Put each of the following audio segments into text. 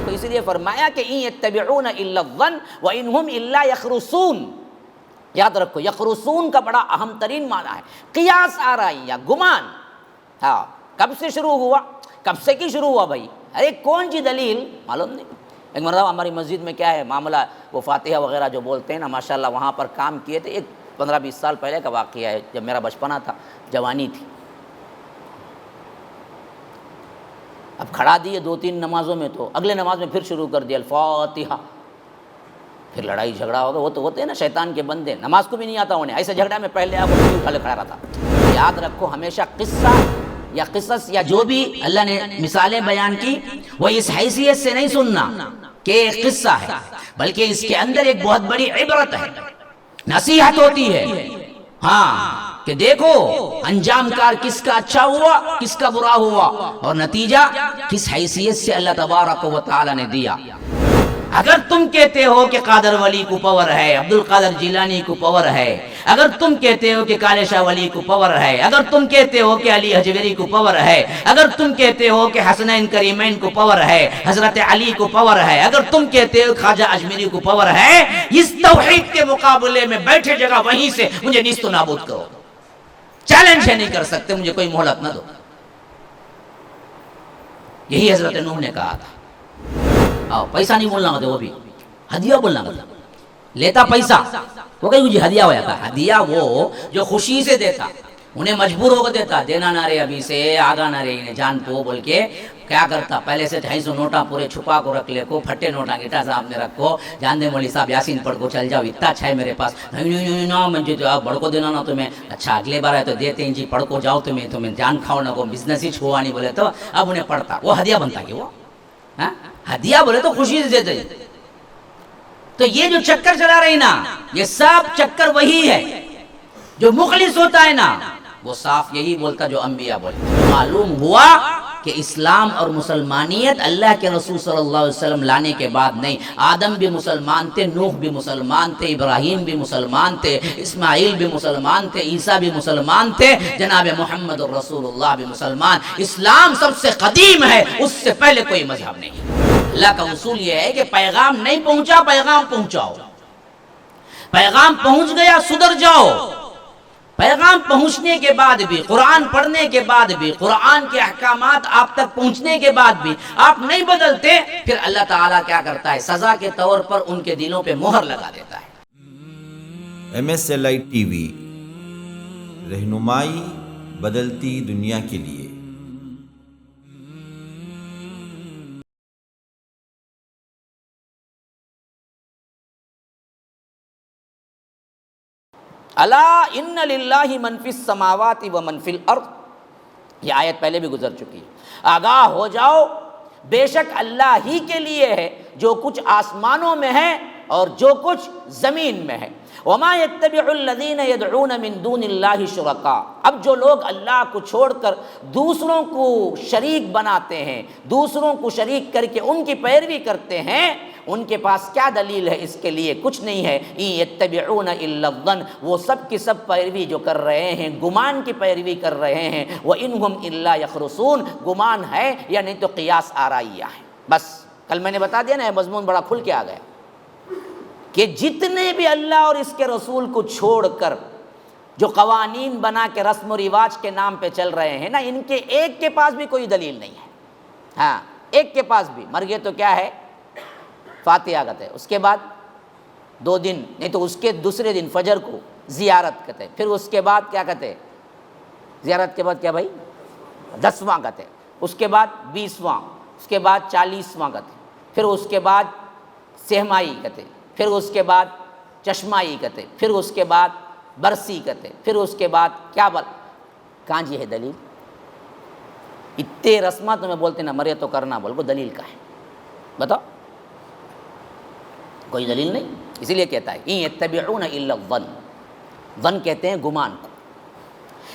تو اس لیے فرمایا کہ ان یتبعون الا الظن وانہم الا یخرصون. یاد رکھو یخرصون کا بڑا اہم ترین معنی ہے قیاس آرائیاں، گمان. ہاں کب سے شروع ہوا؟ کب سے کی شروع ہوا بھائی؟ ارے کون سی دلیل معلوم نہیں. ایک مرتبہ ہماری مسجد میں کیا ہے معاملہ، وہ فاتحہ وغیرہ جو بولتے ہیں نا، ماشاءاللہ وہاں پر کام کیے تھے. ایک 15-20 سال پہلے کا واقعہ ہے، جب میرا بچپنا تھا، جوانی تھی. اب کھڑا دیے 2-3 نمازوں میں، تو اگلے نماز میں پھر شروع کر دیا الفاتحہ. پھر لڑائی جھگڑا ہوگا. وہ تو ہوتے ہیں نا شیطان کے بندے، نماز کو بھی نہیں آتا انہیں. ایسے جھگڑا میں پہلے آپ کو اٹھا لے کھڑا رہتا. یاد رکھو ہمیشہ قصہ یا قصص یا جو بھی اللہ نے مثالیں بیان کی، وہ اس حیثیت سے نہیں سننا کہ ایک قصہ ہے، بلکہ اس کے اندر ایک بہت بڑی عبرت ہے، نصیحت ہوتی ہے. ہاں کہ دیکھو انجام کار کس کا اچھا ہوا، کس کا برا ہوا، اور نتیجہ کس حیثیت سے اللہ تبارک و تعالی نے دیا. اگر تم کہتے ہو کہ قادر ولی کو پاور ہے، عبد القادر جیلانی کو پاور ہے، اگر تم کہتے ہو کہ کالے شاہ ولی کو پاور ہے، اگر تم کہتے ہو کہ علی حجویری کو پاور ہے، اگر تم کہتے ہو کہ حسنین کریمین کو پاور ہے، حضرت علی کو پاور ہے، اگر تم کہتے ہو خواجہ اجمیری کو پاور ہے، اس توحید کے مقابلے میں بیٹھے جگہ وہیں سے مجھے نیست و نابود کرو. چیلنج ہے نہیں کر سکتے، مجھے کوئی مہلت نہ دو. یہی حضرت نوح نے کہا تھا. پیسہ نہیں بولنا ہوتا، وہ بھی ہدیہ بولنا ہوتا. لیتا پیسہ، وہ کہیں مجھے ہدیہ ہو جاتا. ہدیہ وہ جو خوشی سے دیتا، انہیں مجبور ہو کر دیتا. دینا نہ رہے ابھی سے، آگا نہ رہے انہیں جان کو بول کے کیا کرتا، پہلے سے 250 نوٹا پورے چھپا کو رکھ لے کو، پھٹے نوٹا گٹا صاحب نے رکھو. جان دے مولوی صاحب یاسین پڑھ کو چل جاؤ، اتنا اچھا ہے میرے پاس. نہیں مجھے تو آپ بڑھ کو دینا نا تمہیں. اچھا اگلے بار ہے تو دیتے ہیں جی، پڑھ کو جاؤ تمہیں جان کھاؤ نہ کو، بزنس ہی چھوا نہیں بولے تو اب انہیں پڑھتا. وہ ہدیہ بنتا کہ وہ ہدیہ بولے تو خوشی سے دیتے. تو یہ جو چکر چلا رہی نا، یہ سب چکر وہی ہے. جو مخلص ہوتا ہے نا وہ صاف یہی بولتا جو انبیاء بولتے. معلوم ہوا کہ اسلام اور مسلمانیت اللہ کے رسول صلی اللہ علیہ وسلم لانے کے بعد نہیں. آدم بھی مسلمان تھے، نوح بھی مسلمان تھے، ابراہیم بھی مسلمان تھے، اسماعیل بھی مسلمان تھے، عیسیٰ بھی مسلمان تھے، جناب محمد رسول اللہ بھی مسلمان. اسلام سب سے قدیم ہے، اس سے پہلے کوئی مذہب نہیں. اللہ کا اصول یہ ہے کہ پیغام نہیں پہنچا، پیغام پہنچاؤ. پیغام پہنچ گیا، سدھر جاؤ. پیغام پہنچنے کے بعد بھی، قرآن پڑھنے کے بعد بھی، قرآن کے احکامات آپ تک پہنچنے کے بعد بھی آپ نہیں بدلتے، پھر اللہ تعالیٰ کیا کرتا ہے؟ سزا کے طور پر ان کے دلوں پہ مہر لگا دیتا ہے. MSLI ٹی وی، رہنمائی بدلتی دنیا کے لیے. الا ان للہ من فی السماوات و من فی الارض. یہ آیت پہلے بھی گزر چکی ہے. آگاہ ہو جاؤ، بے شک اللہ ہی کے لیے ہے جو کچھ آسمانوں میں ہے اور جو کچھ زمین میں ہے. وما يتبع الذين يدعون من دون اللہ شرکاء. اب جو لوگ اللہ کو چھوڑ کر دوسروں کو شریک بناتے ہیں، دوسروں کو شریک کر کے ان کی پیروی کرتے ہیں، ان کے پاس کیا دلیل ہے اس کے لیے؟ کچھ نہیں ہے. یتبعون الا الظن. وہ سب کی سب پیروی جو کر رہے ہیں، گمان کی پیروی کر رہے ہیں. وانہم الا یخرصون. گمان ہے یا نہیں تو قیاس آرائیہ ہے. بس کل میں نے بتا دیا نا، یہ مضمون بڑا کھل کے آ گیا کہ جتنے بھی اللہ اور اس کے رسول کو چھوڑ کر جو قوانین بنا کے رسم و رواج کے نام پہ چل رہے ہیں نا، ان کے ایک کے پاس بھی کوئی دلیل نہیں ہے. ہاں ایک کے پاس بھی. مر گئے تو کیا ہے؟ فاتحہ کہتے ہیں. اس کے بعد 2 دن نہیں تو اس کے دوسرے دن فجر کو زیارت کہتے ہیں. پھر اس کے بعد کیا کہتے ہیں؟ زیارت کے بعد کیا بھائی؟ 10واں کہتے ہیں. اس کے بعد 20واں، اس کے بعد 40واں کہتے ہیں. پھر اس کے بعد سہمائی کہتے ہیں. پھر اس کے بعد چشمائی کہتے ہیں. پھر اس کے بعد برسی کہتے ہیں. پھر اس کے بعد کیا کہاں جی ہے دلیل؟ اتنے رسمات میں بولتے نا مرے تو کرنا، بول کو دلیل کا ہے بتاؤ؟ کوئی دلیل نہیں. اسی لیے کہتا ہے ان یتبعون الا الظن. ظن کہتے ہیں گمان کو.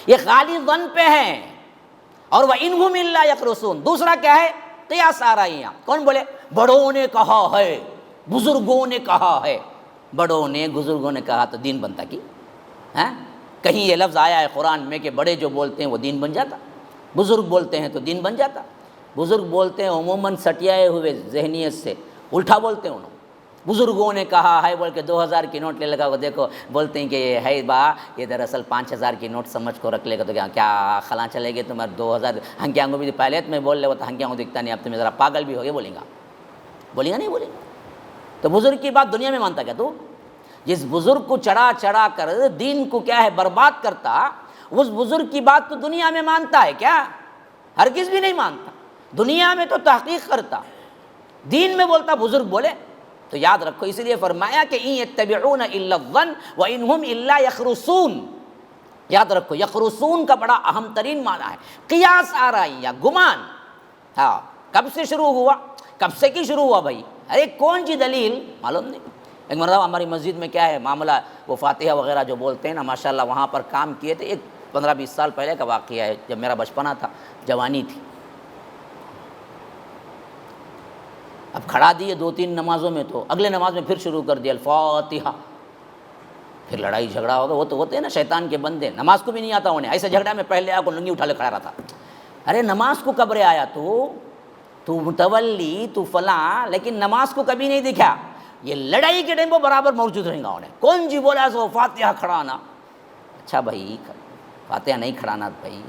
یہ خالی ظن پہ ہیں. اور وانہم الا یخرصون. دوسرا کیا ہے؟ قیاس آرائیاں. کون بولے؟ بڑوں نے کہا ہے، بزرگوں نے کہا ہے. بڑوں نے بزرگوں نے کہا تو دین بنتا کی؟ کہیں یہ لفظ آیا ہے قرآن میں کہ بڑے جو بولتے ہیں وہ دین بن جاتا؟ بزرگ بولتے ہیں تو دین بن جاتا؟ بزرگ بولتے ہیں عموماً سٹیائے ہوئے ذہنیت سے، الٹا بولتے ہیں انہوں. بزرگوں نے کہا ہے بول کے 2000 کی نوٹ لے لگا وہ دیکھو بولتے ہیں کہ یہ ہے یہ دراصل 5000 کی نوٹ سمجھ کو رکھ لے گا تو کیا خلاں چلے گے تمہارے 2000 ہنکیانگوں بھی پہلے میں بول لے وہ تو ہنکیانگوں دکھتا نہیں، اب تمہیں ذرا پاگل بھی ہو گئے بولیں گا نہیں بولیں گا. تو بزرگ کی بات دنیا میں مانتا کیا تو؟ جس بزرگ کو چڑھا چڑھا کر دین کو کیا ہے برباد کرتا، اس بزرگ کی بات تو دنیا میں مانتا ہے کیا؟ ہرگز بھی نہیں مانتا. دنیا میں تو تحقیق کرتا، دین میں بولتا بزرگ بولے. تو یاد رکھو، اس لیے فرمایا کہ ان یتبعون الا الظن وانہم الا یخرصون. یاد رکھو یخرصون کا بڑا اہم ترین معنی ہے قیاس آرائیاں، گمان. ہاں کب سے شروع ہوا؟ کب سے کی شروع ہوا بھائی؟ ارے کون سی دلیل معلوم نہیں. ایک مرتبہ ہماری مسجد میں کیا ہے معاملہ، وہ فاتحہ وغیرہ جو بولتے ہیں نا ماشاءاللہ وہاں پر کام کیے تھے. ایک 15-20 سال پہلے کا واقعہ ہے، جب میرا بچپنا تھا، جوانی تھی. اب کھڑا دیے 2-3 نمازوں میں، تو اگلے نماز میں پھر شروع کر دیا الفاتحہ. پھر لڑائی جھگڑا ہوگا. وہ تو ہوتے ہیں نا شیطان کے بندے، نماز کو بھی نہیں آتا انہیں. ایسے جھگڑا میں پہلے آ کو لنگی اٹھا لے کھڑا رہتا. ارے نماز کو کب رے آیا تو متولی تو فلاں، لیکن نماز کو کبھی نہیں دکھا. یہ لڑائی کے ٹائم وہ برابر موجود رہیں گا انہیں. کون جی بولا سو فاتحہ کھڑانا؟ اچھا بھائی فاتحہ نہیں کھڑانا بھائی،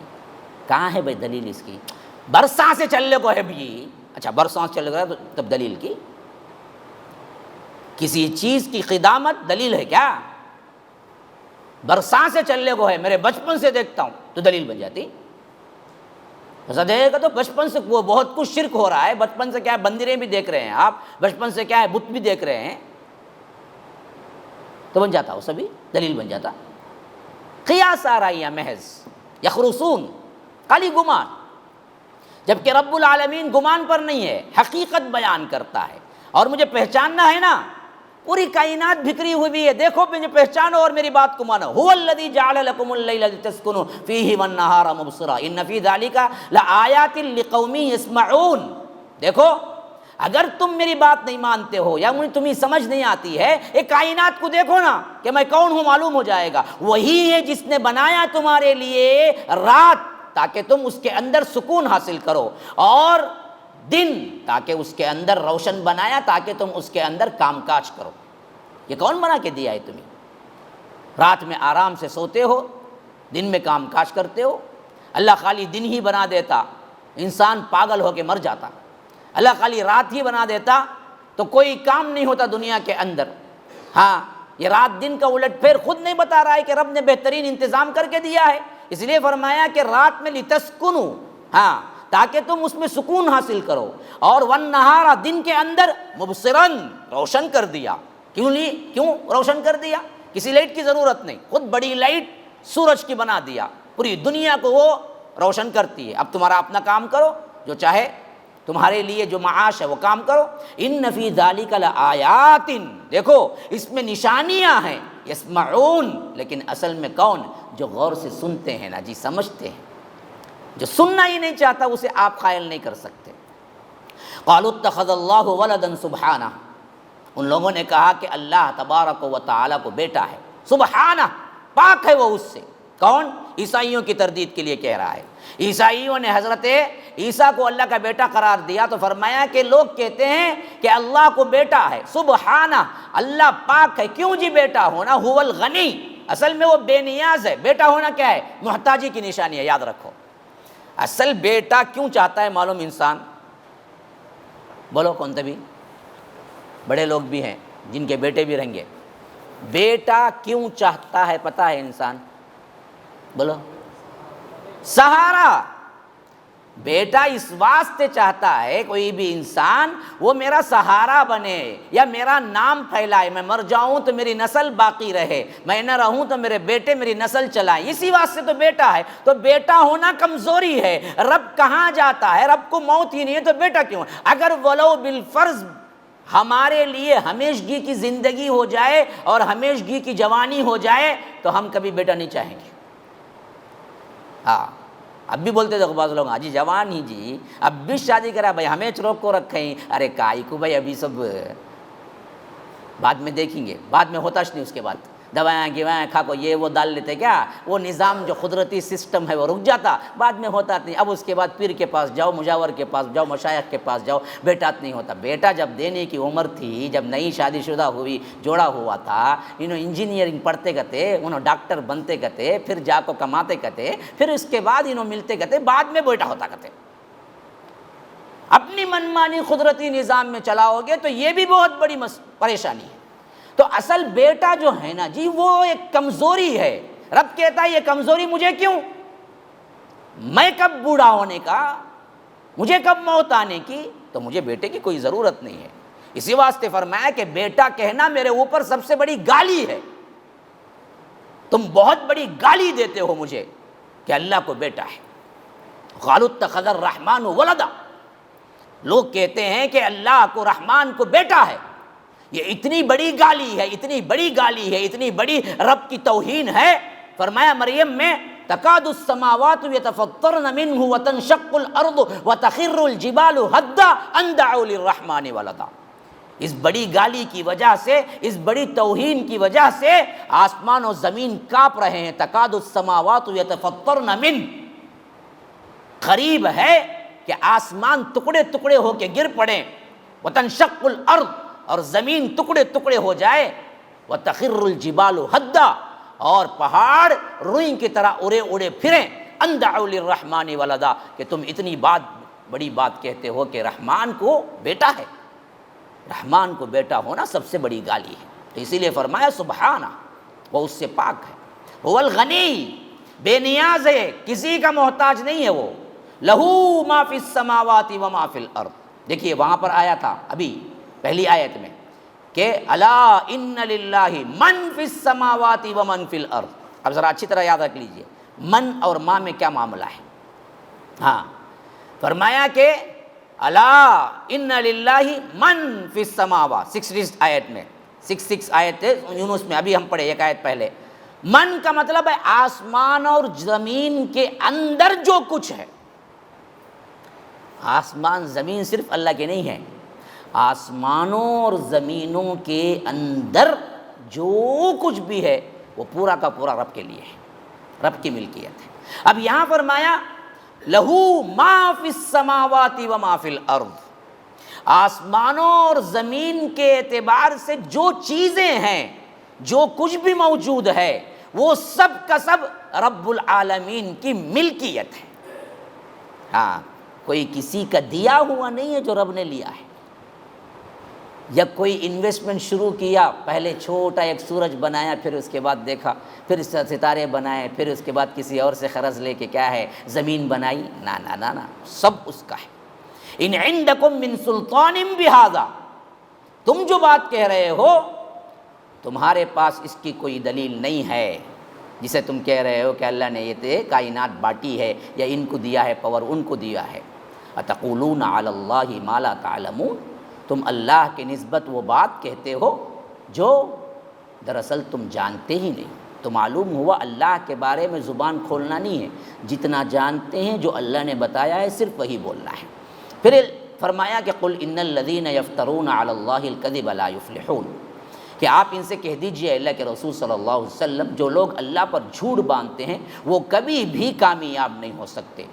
کہاں ہے بھائی دلیل اس کی؟ برساں سے چلنے کو ہے بھی. اچھا برساں سے چل رہا ہے تو تب دلیل کی؟ کسی چیز کی قدامت دلیل ہے کیا؟ برساں سے چلنے کو ہے، میرے بچپن سے دیکھتا ہوں تو دلیل بن جاتی. ایسا دیکھے گا تو بچپن سے وہ بہت کچھ شرک ہو رہا ہے. بچپن سے کیا ہے بندریں بھی دیکھ رہے ہیں آپ، بچپن سے کیا ہے بت بھی دیکھ رہے ہیں، تو بن جاتا وہ سبھی دلیل بن جاتا. قیاس آرائیاں محض، یخرصون خالی گمان. جبکہ رب العالمین گمان پر نہیں ہے، حقیقت بیان کرتا ہے. اور مجھے پہچاننا ہے نا، پوری کائنات بکھری ہوئی ہے، دیکھو مجھے پہچانو اور میری بات کو مانو. هو الذی جعل لکم اللیل لتسکنوا فیہ والنہار مبصرا ان فی ذلک لآیات لقوم یسمعون. دیکھو اگر تم میری بات نہیں مانتے ہو یا مجھے تمہیں سمجھ نہیں آتی ہے، ایک کائنات کو دیکھو نا کہ میں کون ہوں معلوم ہو جائے گا. وہی ہے جس نے بنایا تمہارے لیے رات تاکہ تم اس کے اندر سکون حاصل کرو، اور دن تاکہ اس کے اندر روشن بنایا تاکہ تم اس کے اندر کام کاج کرو. یہ کون بنا کے دیا ہے تمہیں؟ رات میں آرام سے سوتے ہو، دن میں کام کاج کرتے ہو. اللہ خالی دن ہی بنا دیتا انسان پاگل ہو کے مر جاتا. اللہ خالی رات ہی بنا دیتا تو کوئی کام نہیں ہوتا دنیا کے اندر. ہاں یہ رات دن کا الٹ پھیر خود نہیں بتا رہا ہے کہ رب نے بہترین انتظام کر کے دیا ہے. اس لیے فرمایا کہ رات میں لتسکنو، ہاں تاکہ تم اس میں سکون حاصل کرو، اور والنہارا دن کے اندر مبصرن روشن کر دیا. کیوں روشن کر دیا؟ کسی لائٹ کی ضرورت نہیں، خود بڑی لائٹ سورج کی بنا دیا، پوری دنیا کو وہ روشن کرتی ہے. اب تمہارا اپنا کام کرو، جو چاہے تمہارے لیے جو معاش ہے وہ کام کرو. ان فی ذلک لآیات، دیکھو اس میں نشانیاں ہیں. یسمعون، لیکن اصل میں کون؟ جو غور سے سنتے ہیں نا جی، سمجھتے ہیں. جو سننا ہی نہیں چاہتا اسے آپ قائل نہیں کر سکتے. قالوا اتخذ اللہ ولدا سبحانہ، ان لوگوں نے کہا کہ اللہ تبارک و تعالی کو بیٹا ہے. سبحانہ، پاک ہے وہ اس سے. کون؟ عیسائیوں کی تردید کے لیے کہہ رہا ہے. عیسائیوں نے حضرت عیسیٰ کو اللہ کا بیٹا قرار دیا تو فرمایا کہ لوگ کہتے ہیں کہ اللہ کو بیٹا ہے. سبحانہ، اللہ پاک ہے. کیوں جی بیٹا ہونا؟ هو الغنی، اصل میں وہ بے نیاز ہے. بیٹا ہونا کیا ہے؟ محتاجی کی نشانی ہے. یاد رکھو اصل بیٹا کیوں چاہتا ہے معلوم انسان؟ بولو کون تھے بھی؟ بڑے لوگ بھی ہیں جن کے بیٹے بھی رہیں گے. بیٹا کیوں چاہتا ہے پتہ ہے انسان؟ بولو. سہارا. بیٹا اس واسطے چاہتا ہے کوئی بھی انسان وہ میرا سہارا بنے یا میرا نام پھیلائے. میں مر جاؤں تو میری نسل باقی رہے، میں نہ رہوں تو میرے بیٹے میری نسل چلائیں. اسی واسطے تو بیٹا ہے. تو بیٹا ہونا کمزوری ہے. رب کہاں جاتا ہے؟ رب کو موت ہی نہیں ہے تو بیٹا کیوں؟ اگر ولو بالفرض ہمارے لیے ہمیشگی کی زندگی ہو جائے اور ہمیشگی کی جوانی ہو جائے تو ہم کبھی بیٹا نہیں چاہیں گے. ہاں اب بھی بولتے تھے بعض لوگ، ہاں جی جوان ہی جی اب بھی شادی کرا بھائی، ہمیں روک کو رکھیں. ارے کائی کو بھائی، ابھی سب بعد میں دیکھیں گے، بعد میں ہوتا نہیں. اس کے بعد دوائیں گوائیں کھا کو یہ وہ ڈال لیتے کیا، وہ نظام جو قدرتی سسٹم ہے وہ رک جاتا، بعد میں ہوتا نہیں۔ اب اس کے بعد پیر کے پاس جاؤ، مجاور کے پاس جاؤ، مشائخ کے پاس جاؤ، بیٹا نہیں ہوتا۔ بیٹا جب دینے کی عمر تھی، جب نئی شادی شدہ ہوئی، جوڑا ہوا تھا، انہوں انجینئرنگ پڑھتے گتے، انہوں ڈاکٹر بنتے گتے، پھر جا کو کماتے گتے، پھر اس کے بعد انہوں ملتے گتے، بعد میں بیٹا ہوتا گتے۔ اپنی منمانی قدرتی نظام میں چلاؤ گے تو یہ بھی بہت بڑی پریشانی ہے۔ تو اصل بیٹا جو ہے نا جی، وہ ایک کمزوری ہے۔ رب کہتا ہے یہ کمزوری مجھے کیوں؟ میں کب بوڑھا ہونے کا، مجھے کب موت آنے کی، تو مجھے بیٹے کی کوئی ضرورت نہیں ہے۔ اسی واسطے فرمایا کہ بیٹا کہنا میرے اوپر سب سے بڑی گالی ہے، تم بہت بڑی گالی دیتے ہو مجھے کہ اللہ کو بیٹا ہے۔ قالوا اتخذ الرحمن ولدا، لوگ کہتے ہیں کہ اللہ کو، رحمان کو بیٹا ہے۔ یہ اتنی بڑی گالی ہے، اتنی بڑی گالی ہے، اتنی بڑی رب کی توہین ہے۔ فرمایا مریم میں تکاد السماوات یتفطرن منہ وتنشق الارض وتخر الجبال ہدا ان دعوا للرحمن ولدا۔ اس بڑی گالی کی وجہ سے، اس بڑی توہین کی وجہ سے آسمان و زمین کانپ رہے ہیں۔ تکاد السماوات یتفطرن منہ، قریب ہے کہ آسمان ٹکڑے ٹکڑے ہو کے گر پڑیں، وتنشق الارض، اور زمین ٹکڑے ٹکڑے ہو جائے، وتخر الجبال ہدا، اور پہاڑ روئی کی طرح اڑے اڑے پھریں، ان دعوا للرحمن ولدا، کہ تم اتنی بڑی بات کہتے ہو کہ رحمان کو بیٹا ہے۔ رحمان کو بیٹا ہونا سب سے بڑی گالی ہے۔ تو اسی لیے فرمایا سبحانہ، وہ اس سے پاک ہے، هو الغنی، بے نیاز ہے، کسی کا محتاج نہیں ہے وہ، لہو ما فی السماوات وما فی الارض۔ دیکھیے وہاں پر آیا تھا ابھی پہلی آیت میں کہ الا ان للہ من فی السماوات ومن فی الارض۔ اب ذرا اچھی طرح یاد رکھ لیجئے من اور ما میں کیا معاملہ ہے۔ ہاں، فرمایا کہ الا ان للہ من فی السماوات، 66 آیت میں، 66 آیت یونس میں، ابھی ہم پڑھے ایک آیت پہلے۔ من کا مطلب ہے آسمان اور زمین کے اندر جو کچھ ہے۔ آسمان زمین صرف اللہ کے نہیں ہے، آسمانوں اور زمینوں کے اندر جو کچھ بھی ہے وہ پورا کا پورا رب کے لیے ہے، رب کی ملکیت ہے۔ اب یہاں فرمایا لہو ما فی السماوات وما فی الارض، آسمانوں اور زمین کے اعتبار سے جو چیزیں ہیں، جو کچھ بھی موجود ہے، وہ سب کا سب رب العالمین کی ملکیت ہے۔ ہاں، کوئی کسی کا دیا ہوا نہیں ہے جو رب نے لیا ہے، یا کوئی انویسٹمنٹ شروع کیا، پہلے چھوٹا ایک سورج بنایا، پھر اس کے بعد دیکھا، پھر ستارے بنائے، پھر اس کے بعد کسی اور سے قرض لے کے کیا ہے زمین بنائی، نا نا نا نا، سب اس کا ہے۔ ان عندکم من سلطان بہذا، تم جو بات کہہ رہے ہو تمہارے پاس اس کی کوئی دلیل نہیں ہے، جسے تم کہہ رہے ہو کہ اللہ نے یہ کائنات بانٹی ہے یا ان کو دیا ہے پاور، ان کو دیا ہے۔ اتقولون علی اللہ ما لا تعلمون، تم اللہ کی نسبت وہ بات کہتے ہو جو دراصل تم جانتے ہی نہیں۔ تو معلوم ہوا اللہ کے بارے میں زبان کھولنا نہیں ہے، جتنا جانتے ہیں جو اللہ نے بتایا ہے صرف وہی بولنا ہے۔ پھر فرمایا کہ قل ان الذین یفترون علی اللہ الکذب لا یفلحون، کہ آپ ان سے کہہ دیجئے اللہ کے رسول صلی اللہ علیہ وسلم، جو لوگ اللہ پر جھوٹ باندھتے ہیں وہ کبھی بھی کامیاب نہیں ہو سکتے۔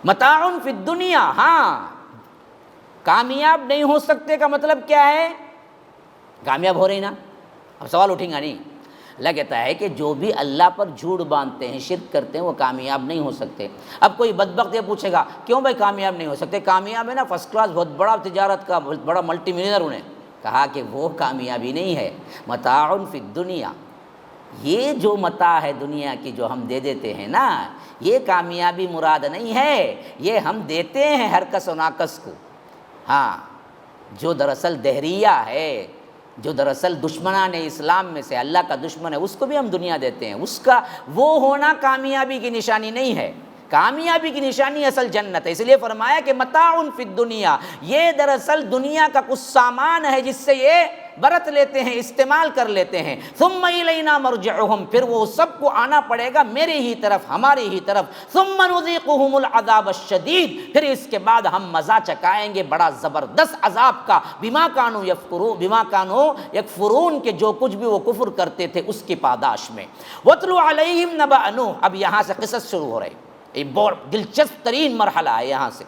متاع فی الدنیا، ہاں کامیاب نہیں ہو سکتے کا مطلب کیا ہے؟ کامیاب ہو رہی نا، اب سوال اٹھیں گا نہیں۔ اللہ کہتا ہے کہ جو بھی اللہ پر جھوٹ باندھتے ہیں، شرک کرتے ہیں، وہ کامیاب نہیں ہو سکتے۔ اب کوئی بدبخت یہ پوچھے گا کیوں بھائی کامیاب نہیں ہو سکتے؟ کامیاب ہے نا، فرسٹ کلاس، بہت بڑا تجارت کا بڑا ملٹی ملینئر انہیں کہا کہ وہ کامیابی نہیں ہے۔ متاع فی الدنیا، یہ جو متاع ہے دنیا کی جو ہم دے دیتے ہیں نا، یہ کامیابی مراد نہیں ہے، یہ ہم دیتے ہیں ہر کس و ناکس کو۔ ہاں، جو دراصل دہریہ ہے، جو دراصل دشمنان اسلام میں سے اللہ کا دشمن ہے، اس کو بھی ہم دنیا دیتے ہیں، اس کا وہ ہونا کامیابی کی نشانی نہیں ہے۔ کامیابی کی نشانی اصل جنت ہے. اس لیے فرمایا کہ متاع فی الدنیا، یہ دراصل دنیا کا کچھ سامان ہے جس سے یہ برت لیتے ہیں، استعمال کر لیتے ہیں. ثم الینا مرجعہم، پھر وہ سب کو آنا پڑے گا میرے ہی طرف، ہماری ہی طرف. ثم نذیقہم العذاب الشدید، پھر اس کے بعد ہم مزہ چکائیں گے بڑا زبردست عذاب کا. بما کانوا یکفرون، کہ جو کچھ بھی وہ کفر کرتے تھے اس کی پاداش میں. واتلو علیہم نبأ نوح، اب یہاں سے قصص شروع ہو رہے. یہ بہت دلچسپ ترین مرحلہ ہے. یہاں سے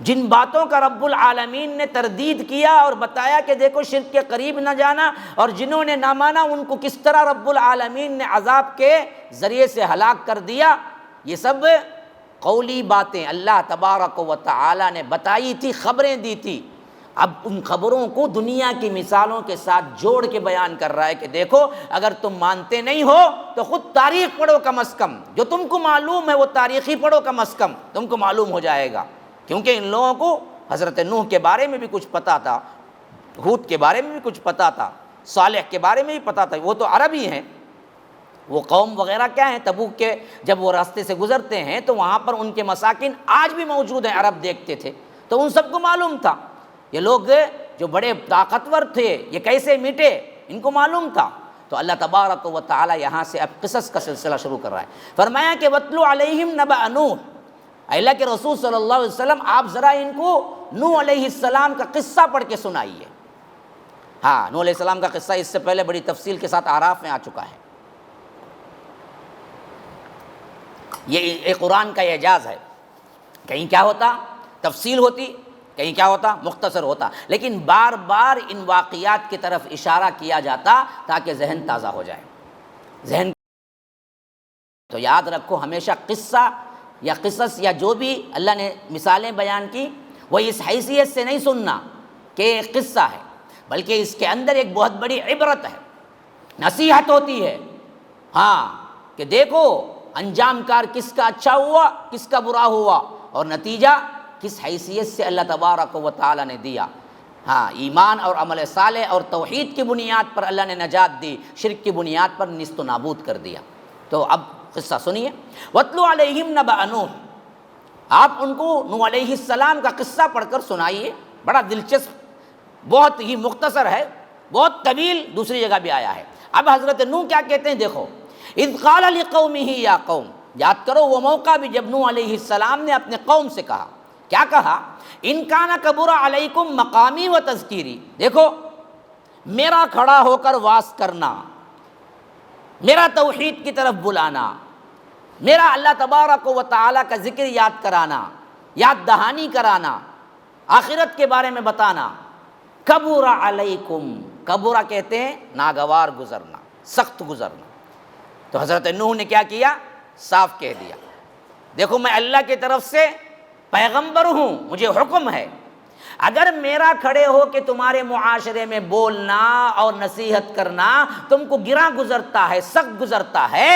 جن باتوں کا رب العالمین نے تردید کیا اور بتایا کہ دیکھو شرک کے قریب نہ جانا، اور جنہوں نے نہ مانا ان کو کس طرح رب العالمین نے عذاب کے ذریعے سے ہلاک کر دیا، یہ سب قولی باتیں اللہ تبارک و تعالی نے بتائی تھی، خبریں دی تھی. اب ان خبروں کو دنیا کی مثالوں کے ساتھ جوڑ کے بیان کر رہا ہے کہ دیکھو اگر تم مانتے نہیں ہو تو خود تاریخ پڑھو کم از کم، جو تم کو معلوم ہے وہ تاریخی پڑھو کم از کم، تم کو معلوم ہو جائے گا. کیونکہ ان لوگوں کو حضرت نوح کے بارے میں بھی کچھ پتا تھا، ہود کے بارے میں بھی کچھ پتا تھا، صالح کے بارے میں بھی پتا تھا. وہ تو عربی ہیں، وہ قوم وغیرہ کیا ہیں، تبوک کے جب وہ راستے سے گزرتے ہیں تو وہاں پر ان کے مساکن آج بھی موجود ہیں، عرب دیکھتے تھے تو ان سب کو معلوم تھا. یہ لوگ جو بڑے طاقتور تھے یہ کیسے مٹے، ان کو معلوم تھا. تو اللہ تبارک و تعالی یہاں سے اب قصص کا سلسلہ شروع کر رہا ہے. فرمایا کہ وَاتْلُ عَلَيْهِمْ نَبَأَ نُوحٍ، اللہ کے رسول صلی اللہ علیہ وسلم آپ ذرا ان کو نوح علیہ السلام کا قصہ پڑھ کے سنائیے. ہاں، نوح علیہ السلام کا قصہ اس سے پہلے بڑی تفصیل کے ساتھ اعراف میں آ چکا ہے. یہ ایک قرآن کا اعجاز ہے. کہیں کیا ہوتا تفصیل ہوتی، کہیں کیا ہوتا مختصر ہوتا، لیکن بار بار ان واقعات کی طرف اشارہ کیا جاتا تاکہ ذہن تازہ ہو جائے. ذہن تو یاد رکھو ہمیشہ قصہ یا قصص یا جو بھی اللہ نے مثالیں بیان کی وہ اس حیثیت سے نہیں سننا کہ ایک قصہ ہے، بلکہ اس کے اندر ایک بہت بڑی عبرت ہے، نصیحت ہوتی ہے. ہاں کہ دیکھو انجام کار کس کا اچھا ہوا کس کا برا ہوا، اور نتیجہ کس حیثیت سے اللہ تبارک و تعالی نے دیا. ہاں، ایمان اور عمل صالح اور توحید کی بنیاد پر اللہ نے نجات دی، شرک کی بنیاد پر نیست و نابود کر دیا. تو اب قصہ سنیے. وَاتْلُ عَلَيْهِمْ نَبَأَ نُوحٍ، آپ ان کو نوح علیہ السلام کا قصہ پڑھ کر سنائیے. بڑا دلچسپ، بہت ہی مختصر ہے، بہت طویل دوسری جگہ بھی آیا ہے. اب حضرت نوح کیا کہتے ہیں دیکھو. اِذْ قَالَ لِقَوْمِهِ يَا قَوْمِ، یاد کرو وہ موقع بھی جب نوح علیہ السلام نے اپنے قوم سے کہا. کیا کہا؟ اِن کَانَ کَبُرَ عَلَيْكُمْ مَقَامِي وَتَذْكِيرِي، دیکھو میرا کھڑا ہو کر واز کرنا، میرا توحید کی طرف بلانا، میرا اللہ تبارک و تعالیٰ کا ذکر یاد کرانا، یاد دہانی کرانا، آخرت کے بارے میں بتانا. کبر علیکم، کبرہ کہتے ہیں ناگوار گزرنا، سخت گزرنا. تو حضرت نوح نے کیا کیا؟ صاف کہہ دیا دیکھو میں اللہ کی طرف سے پیغمبر ہوں، مجھے حکم ہے، اگر میرا کھڑے ہو کہ تمہارے معاشرے میں بولنا اور نصیحت کرنا تم کو گراں گزرتا ہے، سخت گزرتا ہے،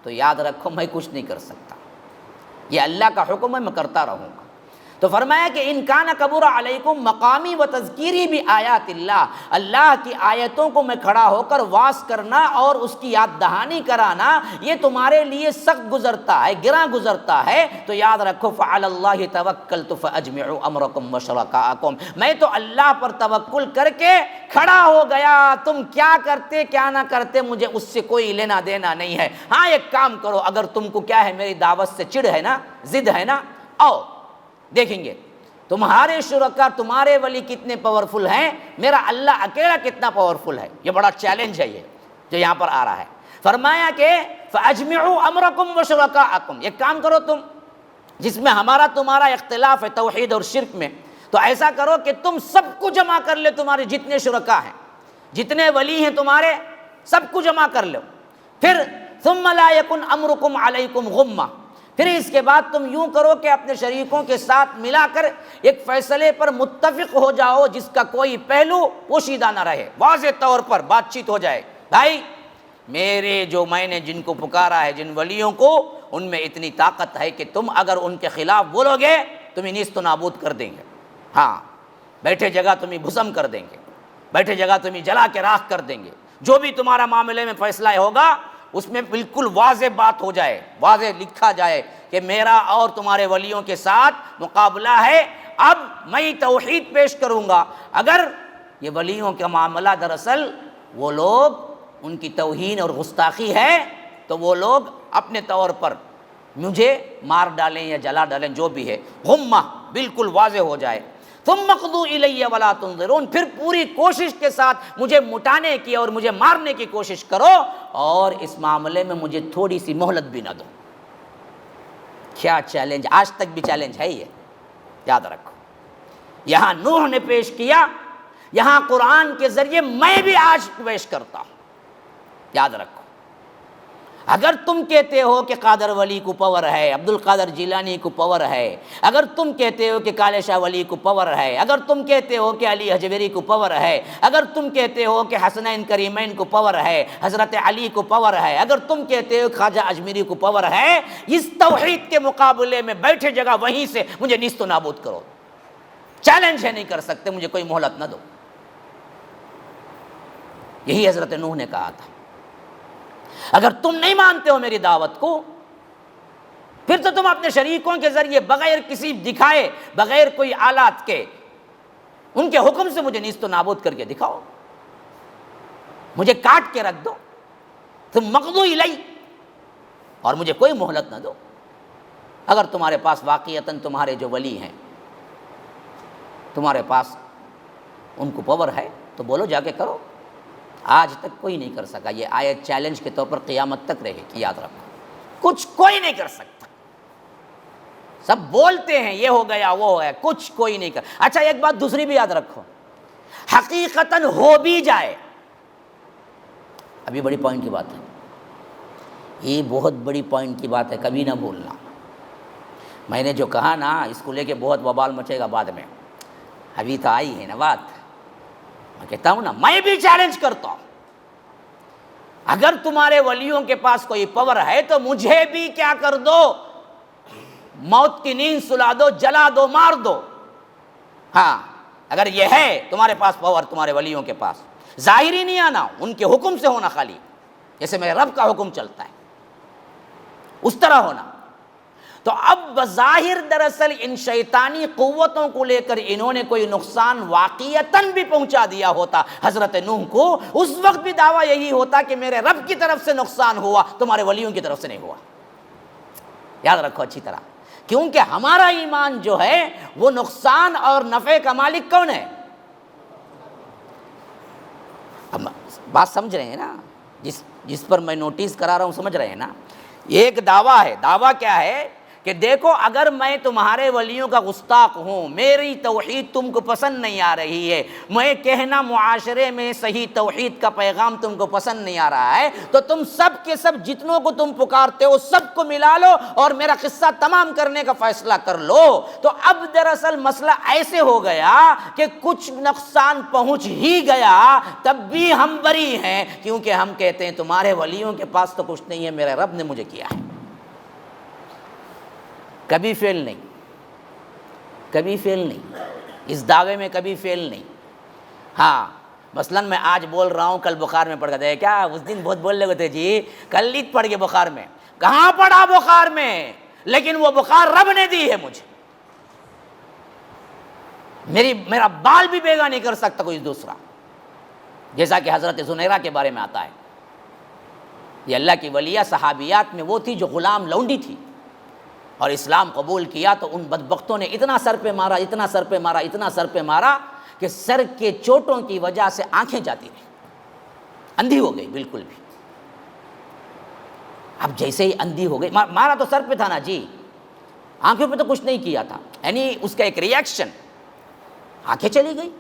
تو یاد رکھو میں کچھ نہیں کر سکتا. یہ اللہ کا حکم ہے، میں کرتا رہوں گا. تو فرمایا کہ ان کان کبر علیکم مقامی و تذکیری بھی آیات اللہ، اللہ کی آیتوں کو میں کھڑا ہو کر واز کرنا اور اس کی یاد دہانی کرانا یہ تمہارے لیے سخت گزرتا ہے، گراں گزرتا ہے. تو یاد رکھو فعلی اللہ توکلت فاجمعوا امرکم وشرکاءکم، میں تو اللہ پر توکل کر کے کھڑا ہو گیا، تم کیا کرتے کیا نہ کرتے مجھے اس سے کوئی لینا دینا نہیں ہے. ہاں ایک کام کرو، اگر تم کو کیا ہے میری دعوت سے چڑ ہے نا، ضد ہے نا، آؤ دیکھیں گے تمہارے شرکا تمہارے ولی کتنے پاورفل ہیں، میرا اللہ اکیلا کتنا پاورفل ہے. یہ بڑا چیلنج ہے یہ جو یہاں پر آ رہا ہے. فرمایا کہ فَأَجْمِعُوا أَمْرَكُمْ وَشُرَكَاءَكُمْ، ایک کام کرو تم جس میں ہمارا تمہارا اختلاف ہے توحید اور شرک میں، تو ایسا کرو کہ تم سب کو جمع کر لے، تمہارے جتنے شرکا ہیں جتنے ولی ہیں تمہارے سب کو جمع کر لو. پھر ثُمَّ لَا يَكُنْ أَمْرُكُمْ عَلَيْكُمْ غُمَّةً، پھر اس کے بعد تم یوں کرو کہ اپنے شریکوں کے ساتھ ملا کر ایک فیصلے پر متفق ہو جاؤ جس کا کوئی پہلو پوشیدہ نہ رہے، واضح طور پر بات چیت ہو جائے. بھائی میرے جو میں نے جن کو پکارا ہے جن ولیوں کو، ان میں اتنی طاقت ہے کہ تم اگر ان کے خلاف بولو گے تمہیں نیست و نابود کر دیں گے. ہاں، بیٹھے جگہ تمہیں بھسم کر دیں گے، بیٹھے جگہ تمہیں جلا کے راکھ کر دیں گے. جو بھی تمہارا معاملے میں فیصلہ ہوگا اس میں بالکل واضح بات ہو جائے، واضح لکھا جائے کہ میرا اور تمہارے ولیوں کے ساتھ مقابلہ ہے، اب میں توحید پیش کروں گا۔ اگر یہ ولیوں کا معاملہ دراصل وہ لوگ ان کی توہین اور گستاخی ہے تو وہ لوگ اپنے طور پر مجھے مار ڈالیں یا جلا ڈالیں، جو بھی ہے، غمہ بالکل واضح ہو جائے۔ ثم اقضوا الی ولا تنظرون، پھر پوری کوشش کے ساتھ مجھے مٹانے کی اور مجھے مارنے کی کوشش کرو، اور اس معاملے میں مجھے تھوڑی سی مہلت بھی نہ دو۔ کیا چیلنج، آج تک بھی چیلنج ہے یہ، یاد رکھو۔ یہاں نوح نے پیش کیا، یہاں قرآن کے ذریعے میں بھی آج پیش کرتا ہوں، یاد رکھو۔ اگر تم کہتے ہو کہ قادر ولی کو پاور ہے، عبد القادر جیلانی کو پاور ہے، اگر تم کہتے ہو کہ کالے شاہ ولی کو پاور ہے، اگر تم کہتے ہو کہ علی حجویری کو پاور ہے، اگر تم کہتے ہو کہ حسنین کریمین کو پاور ہے، حضرت علی کو پاور ہے، اگر تم کہتے ہو خواجہ اجمیری کو پاور ہے، اس توحید کے مقابلے میں بیٹھے جگہ وہیں سے مجھے نیست و نابود کرو، چیلنج ہے، نہیں کر سکتے، مجھے کوئی مہلت نہ دو۔ یہی حضرت نوح نے کہا تھا۔ اگر تم نہیں مانتے ہو میری دعوت کو، پھر تو تم اپنے شریکوں کے ذریعے بغیر کسی دکھائے، بغیر کوئی آلات کے، ان کے حکم سے مجھے نیست و نابود کر کے دکھاؤ، مجھے کاٹ کے رکھ دو، تم مقضوا الی، اور مجھے کوئی مہلت نہ دو۔ اگر تمہارے پاس واقعتاً تمہارے جو ولی ہیں، تمہارے پاس ان کو پاور ہے تو بولو، جا کے کرو۔ آج تک کوئی نہیں کر سکا، یہ آیت چیلنج کے طور پر قیامت تک رہے گی، یاد رکھو، کچھ کوئی نہیں کر سکتا۔ سب بولتے ہیں یہ ہو گیا وہ ہے، کچھ کوئی نہیں کر۔ اچھا ایک بات دوسری بھی یاد رکھو، حقیقتاً ہو بھی جائے، ابھی بڑی پوائنٹ کی بات ہے، یہ بہت بڑی پوائنٹ کی بات ہے، کبھی نہ بھولنا۔ میں نے جو کہا نا، اس کو لے کے بہت وبال مچے گا بعد میں، ابھی تو آئی ہے نا بات۔ میں کہتا ہوں نا، میں بھی چیلنج کرتا ہوں، اگر تمہارے ولیوں کے پاس کوئی پاور ہے تو مجھے بھی کیا کر دو، موت کی نیند سلا دو، جلا دو، مار دو۔ ہاں اگر یہ ہے تمہارے پاس پاور، تمہارے ولیوں کے پاس، ظاہری نہیں آنا، ان کے حکم سے ہونا، خالی جیسے میرے رب کا حکم چلتا ہے اس طرح ہونا۔ تو اب بظاہر دراصل ان شیطانی قوتوں کو لے کر انہوں نے کوئی نقصان واقعتاً بھی پہنچا دیا ہوتا حضرت نوح کو، اس وقت بھی دعویٰ یہی ہوتا کہ میرے رب کی طرف سے نقصان ہوا، تمہارے ولیوں کی طرف سے نہیں ہوا۔ یاد رکھو اچھی طرح، کیونکہ ہمارا ایمان جو ہے وہ نقصان اور نفع کا مالک کون ہے؟ اب بات سمجھ رہے ہیں نا، جس پر میں نوٹس کرا رہا ہوں، سمجھ رہے ہیں نا؟ ایک دعویٰ ہے، دعویٰ کیا ہے کہ دیکھو اگر میں تمہارے ولیوں کا گستاخ ہوں، میری توحید تم کو پسند نہیں آ رہی ہے، میں کہنا معاشرے میں صحیح توحید کا پیغام تم کو پسند نہیں آ رہا ہے، تو تم سب کے سب جتنوں کو تم پکارتے ہو سب کو ملا لو اور میرا قصہ تمام کرنے کا فیصلہ کر لو۔ تو اب دراصل مسئلہ ایسے ہو گیا کہ کچھ نقصان پہنچ ہی گیا، تب بھی ہم بری ہیں، کیونکہ ہم کہتے ہیں تمہارے ولیوں کے پاس تو کچھ نہیں ہے، میرے رب نے مجھے کیا ہے۔ کبھی فیل نہیں، کبھی فیل نہیں، اس دعوے میں کبھی فیل نہیں۔ ہاں مثلاً میں آج بول رہا ہوں، کل بخار میں پڑ گئے، کیا اس دن بہت بول رہے تھے جی، کل لیت پڑ گئے بخار میں، کہاں پڑا بخار میں، لیکن وہ بخار رب نے دی ہے مجھے، میرا بال بھی بیگا نہیں کر سکتا کوئی دوسرا، جیسا کہ حضرت زنیرہ کے بارے میں آتا ہے۔ یہ اللہ کی ولیہ صحابیات میں وہ تھی جو غلام لونڈی تھی، اور اسلام قبول کیا تو ان بدبختوں نے اتنا سر پہ مارا، اتنا سر پہ مارا، اتنا سر پہ مارا کہ سر کے چوٹوں کی وجہ سے آنکھیں جاتی رہی، اندھی ہو گئی بالکل بھی۔ اب جیسے ہی اندھی ہو گئی، مارا تو سر پہ تھا نا جی، آنکھوں پہ تو کچھ نہیں کیا تھا، یعنی اس کا ایک ریئیکشن، آنکھیں چلی گئی۔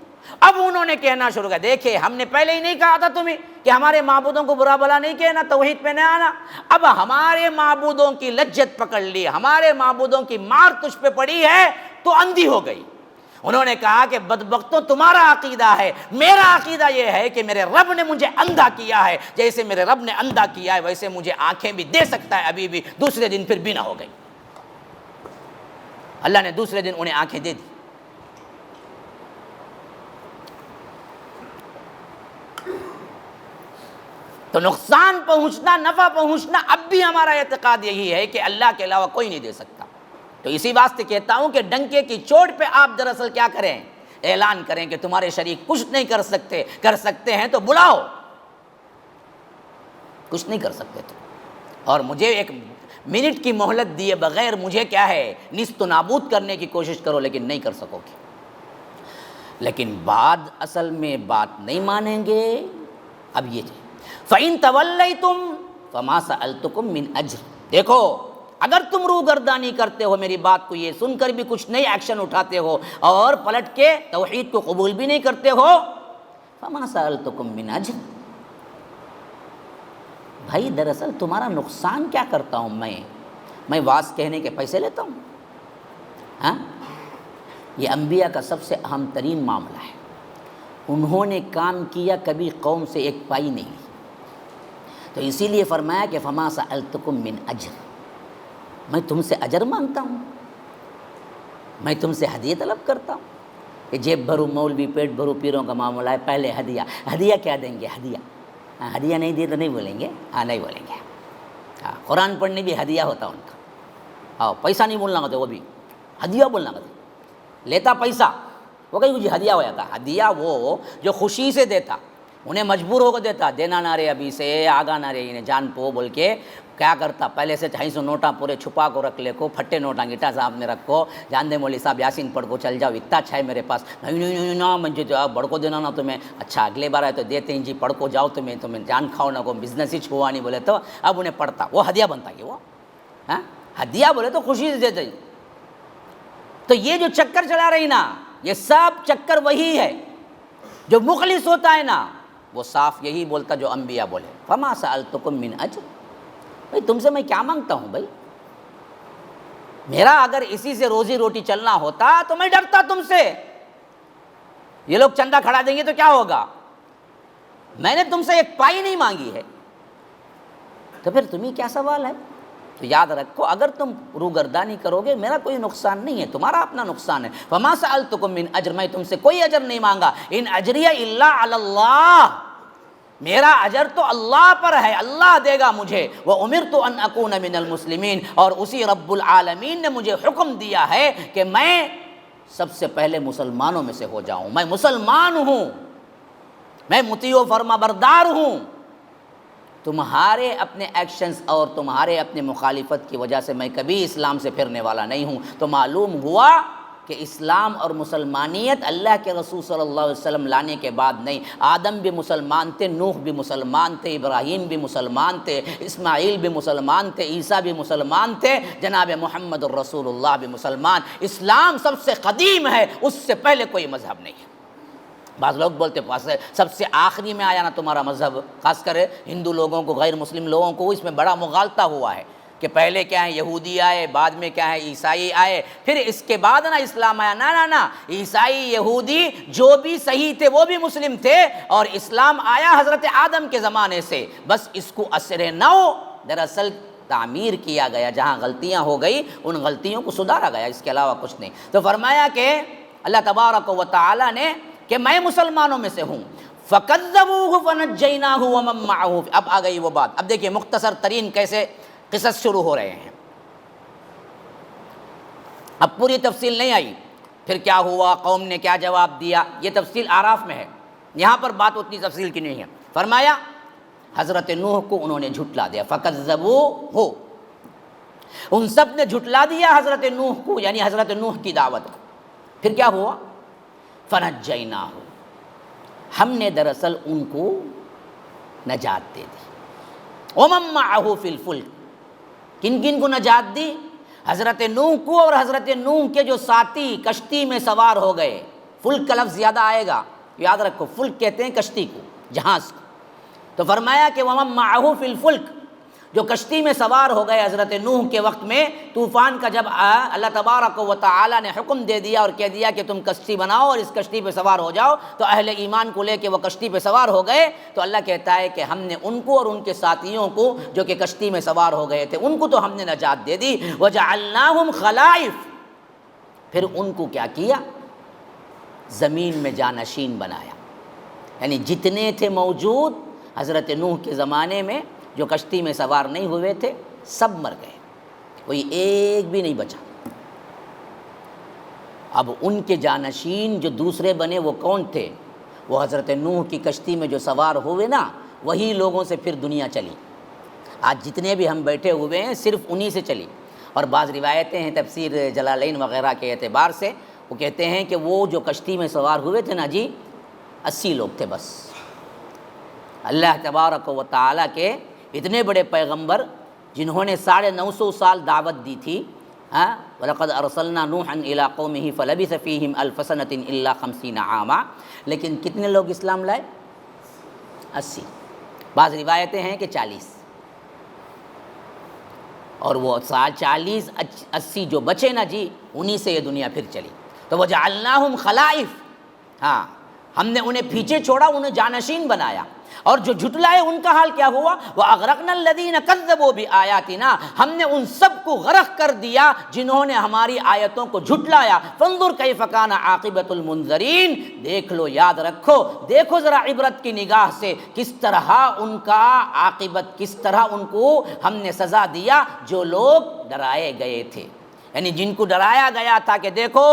اب انہوں نے کہنا شروع کیا، دیکھیں ہم نے پہلے ہی نہیں کہا تھا تمہیں کہ ہمارے معبودوں کو برا بلا نہیں کہنا، توحید پہ نہیں آنا، اب ہمارے معبودوں کی لجت پکڑ لی، ہمارے معبودوں کی مار تجھ پہ پڑی ہے تو اندھی ہو گئی۔ انہوں نے کہا کہ بدبختوں تمہارا عقیدہ ہے، میرا عقیدہ یہ ہے کہ میرے رب نے مجھے اندھا کیا ہے، جیسے میرے رب نے اندھا کیا ہے ویسے مجھے آنکھیں بھی دے سکتا ہے ابھی بھی۔ دوسرے دن پھر بینا ہو گئی، اللہ نے دوسرے دن انہیں آنکھیں دے دی۔ تو نقصان پہنچنا، نفع پہنچنا، اب بھی ہمارا اعتقاد یہی ہے کہ اللہ کے علاوہ کوئی نہیں دے سکتا۔ تو اسی واسطے کہتا ہوں کہ ڈنکے کی چوٹ پہ آپ دراصل کیا کریں، اعلان کریں کہ تمہارے شریک کچھ نہیں کر سکتے، کر سکتے ہیں تو بلاؤ، کچھ نہیں کر سکتے تو، اور مجھے ایک منٹ کی مہلت دیے بغیر مجھے کیا ہے نیست و نابود کرنے کی کوشش کرو، لیکن نہیں کر سکو گے۔ لیکن بعد اصل میں بات نہیں مانیں گے۔ اب یہ فَإِن تَوَلَّيْتُمْ فَمَا سَأَلْتُكُمْ مِنْ أَجْرٍ، دیکھو اگر تم روگردانی کرتے ہو، میری بات کو یہ سن کر بھی کچھ نئی ایکشن اٹھاتے ہو اور پلٹ کے توحید کو قبول بھی نہیں کرتے ہو، فَمَا سَأَلْتُكُمْ مِنْ أَجْرٍ، بھائی دراصل تمہارا نقصان کیا کرتا ہوں میں واز کہنے کے پیسے لیتا ہوں؟ ہاں، یہ انبیاء کا سب سے اہم ترین معاملہ ہے، انہوں نے کام کیا، کبھی قوم سے ایک پائی نہیں لی، تو اسی لیے فرمایا کہ فما سألتکم من اجر، میں تم سے اجر مانگتا ہوں، میں تم سے ہدیہ طلب کرتا ہوں۔ کہ جیب بھرو مولوی پیٹ بھرو پیروں کا معاملہ ہے، پہلے ہدیہ کیا دیں گے، ہدیہ نہیں دیے تو نہیں بولیں گے، نہیں بولیں گے، قرآن پڑھنے بھی ہدیہ ہوتا ان کا، پیسہ نہیں بولنا ہوتا، وہ بھی ہدیہ بولنا ہوتا، لیتا پیسہ وہ کہیں مجھے ہدیہ ہو جاتا، ہدیہ وہ جو خوشی سے دیتا، انہیں مجبور ہو کر دیتا، دینا نہ رے ابھی سے آگا نہ رے انہیں جان پو بول کے کیا کرتا، پہلے سے 250 نوٹاں پورے چھپا کو رکھ لے کو، پھٹے نوٹاں گٹا صاحب نے رکھو، جان دے مولوی صاحب یاسین پڑھ کو چل جاؤ، اتنا اچھا ہے میرے پاس، نہیں نا مجھے بڑھ کو دینا نا تمہیں، اچھا اگلے بار آئے تو دیتے ہیں جی، پڑھ کو جاؤ تمہیں جان کھاؤ نہ کو، بزنس ہی چھوا نہیں بولے تو اب انہیں پڑھتا، وہ ہدیہ بنتا کہ وہ ہدیہ بولے تو خوشی سے دیتے۔ تو یہ جو چکر چلا رہی نا، یہ سب چکر وہی ہے، جو مخلص ہوتا ہے نا وہ صاف یہی بولتا جو انبیاء بولے، فما سألتکم من اجر، بھائی تم سے میں کیا مانگتا ہوں، بھائی میرا اگر اسی سے روزی روٹی چلنا ہوتا تو میں ڈرتا تم سے، یہ لوگ چندہ کھڑا دیں گے تو کیا ہوگا، میں نے تم سے ایک پائی نہیں مانگی ہے، تو پھر تمہیں کیا سوال ہے؟ تو یاد رکھو اگر تم روگردانی کرو گے میرا کوئی نقصان نہیں ہے، تمہارا اپنا نقصان ہے۔ فما سألتکم من اجر، میں تم سے کوئی اجر نہیں مانگا، ان اجریہ الا علی اللہ، میرا اجر تو اللہ پر ہے، اللہ دے گا مجھے، وَأُمِرْتُ أَنْ أَكُونَ مِنَ الْمُسْلِمِينَ، اور اسی رب العالمین نے مجھے حکم دیا ہے کہ میں سب سے پہلے مسلمانوں میں سے ہو جاؤں، میں مسلمان ہوں، میں مطیع و فرما بردار ہوں۔ تمہارے اپنے ایکشنز اور تمہارے اپنے مخالفت کی وجہ سے میں کبھی اسلام سے پھرنے والا نہیں ہوں۔ تو معلوم ہوا کہ اسلام اور مسلمانیت اللہ کے رسول صلی اللہ علیہ وسلم لانے کے بعد نہیں، آدم بھی مسلمان تھے، نوح بھی مسلمان تھے، ابراہیم بھی مسلمان تھے، اسماعیل بھی مسلمان تھے، عیسیٰ بھی مسلمان تھے، جناب محمد الرسول اللہ بھی مسلمان۔ اسلام سب سے قدیم ہے، اس سے پہلے کوئی مذہب نہیں ہے۔ بعض لوگ بولتے سب سے آخری میں آیا نا تمہارا مذہب، خاص کر ہندو لوگوں کو، غیر مسلم لوگوں کو اس میں بڑا مغالطہ ہوا ہے کہ پہلے کیا ہے یہودی آئے، بعد میں کیا ہے عیسائی آئے، پھر اس کے بعد نا اسلام آیا۔ نا عیسائی یہودی جو بھی صحیح تھے وہ بھی مسلم تھے، اور اسلام آیا حضرت آدم کے زمانے سے، بس اس کو اثر نو دراصل تعمیر کیا گیا، جہاں غلطیاں ہو گئی ان غلطیوں کو سدھارا گیا، اس کے علاوہ کچھ نہیں۔ تو فرمایا کہ اللہ تبارک و تعالی نے کہ میں مسلمانوں میں سے ہوں، فَكَذَّبُوهُ فَنَجَّيْنَاهُ وَمَن مَّعَهُ، اب آ گئی وہ بات۔ اب دیکھیے مختصر ترین کیسے قصص شروع ہو رہے ہیں، اب پوری تفصیل نہیں آئی، پھر کیا ہوا، قوم نے کیا جواب دیا، یہ تفصیل آراف میں ہے، یہاں پر بات اتنی تفصیل کی نہیں ہے۔ فرمایا حضرت نوح کو انہوں نے جھٹلا دیا، فَكَذَّبُوهُ، ان سب نے جھٹلا دیا حضرت نوح کو، یعنی حضرت نوح کی دعوت کو۔ پھر کیا ہوا، فَنَجَّيْنَاهُ، ہم نے دراصل ان کو نجات دے دی، وَمَن مَّعَهُ فِي الْفُلْكِ، کن کن کو نجات دی، حضرت نوح کو اور حضرت نوح کے جو ساتھی کشتی میں سوار ہو گئے۔ فلک کا لفظ زیادہ آئے گا، یاد رکھو، فلک کہتے ہیں کشتی کو، جہاز کو۔ تو فرمایا کہ وَمَن مَّعَهُ فِي الْفُلْكِ، جو کشتی میں سوار ہو گئے حضرت نوح کے وقت میں، طوفان کا جب اللہ تبارک و تعالی نے حکم دے دیا اور کہہ دیا کہ تم کشتی بناؤ اور اس کشتی پہ سوار ہو جاؤ، تو اہل ایمان کو لے کے وہ کشتی پہ سوار ہو گئے۔ تو اللہ کہتا ہے کہ ہم نے ان کو اور ان کے ساتھیوں کو جو کہ کشتی میں سوار ہو گئے تھے ان کو تو ہم نے نجات دے دی، وَجَعَلْنَاهُمْ خَلَائِفَ، پھر ان کو کیا کیا، زمین میں جانشین بنایا، یعنی جتنے تھے موجود حضرت نوح کے زمانے میں جو کشتی میں سوار نہیں ہوئے تھے سب مر گئے، کوئی ایک بھی نہیں بچا۔ اب ان کے جانشین جو دوسرے بنے وہ کون تھے؟ وہ حضرت نوح کی کشتی میں جو سوار ہوئے نا، وہی لوگوں سے پھر دنیا چلی۔ آج جتنے بھی ہم بیٹھے ہوئے ہیں صرف انہی سے چلی۔ اور بعض روایتیں ہیں تفسیر جلالین وغیرہ کے اعتبار سے، وہ کہتے ہیں کہ وہ جو کشتی میں سوار ہوئے تھے نا جی، 80 لوگ تھے بس۔ اللہ تبارک و تعالیٰ کے اتنے بڑے پیغمبر جنہوں نے 950 سال دعوت دی تھی، وَلَقَدْ أَرْسَلْنَا نُوحًا إِلَىٰ قَوْمِهِ فَلَبِثَ فِيهِمْ أَلْفَ سَنَةٍ إِلَّا 50 عَامًا، لیکن کتنے لوگ اسلام لائے؟ 80۔ بعض روایتیں ہیں کہ 40، اور وہ 40 80 جو بچے نا جی، انہی سے یہ دنیا پھر چلی۔ تو وَجَعَلْنَاهُمْ خَلَائِفَ، ہاں ہم نے انہیں پیچھے چھوڑا، انہیں جانشین بنایا۔ اور جو جھٹلائے ان کا حال کیا ہوا؟ وَأَغْرَقْنَا الَّذِينَ كَذَّبُوا بِآيَاتِنَا، ہم نے ان سب کو غرق کر دیا جنہوں نے ہماری آیتوں کو جھٹلایا۔ فَانظُرْ كَيْفَ كَانَ عَاقِبَةُ الْمُنذَرِينَ، دیکھ لو، یاد رکھو، دیکھو ذرا عبرت کی نگاہ سے کس طرح ان کا عاقبت، کس طرح ان کو ہم نے سزا دیا جو لوگ ڈرائے گئے تھے۔ یعنی جن کو ڈرایا گیا تھا کہ دیکھو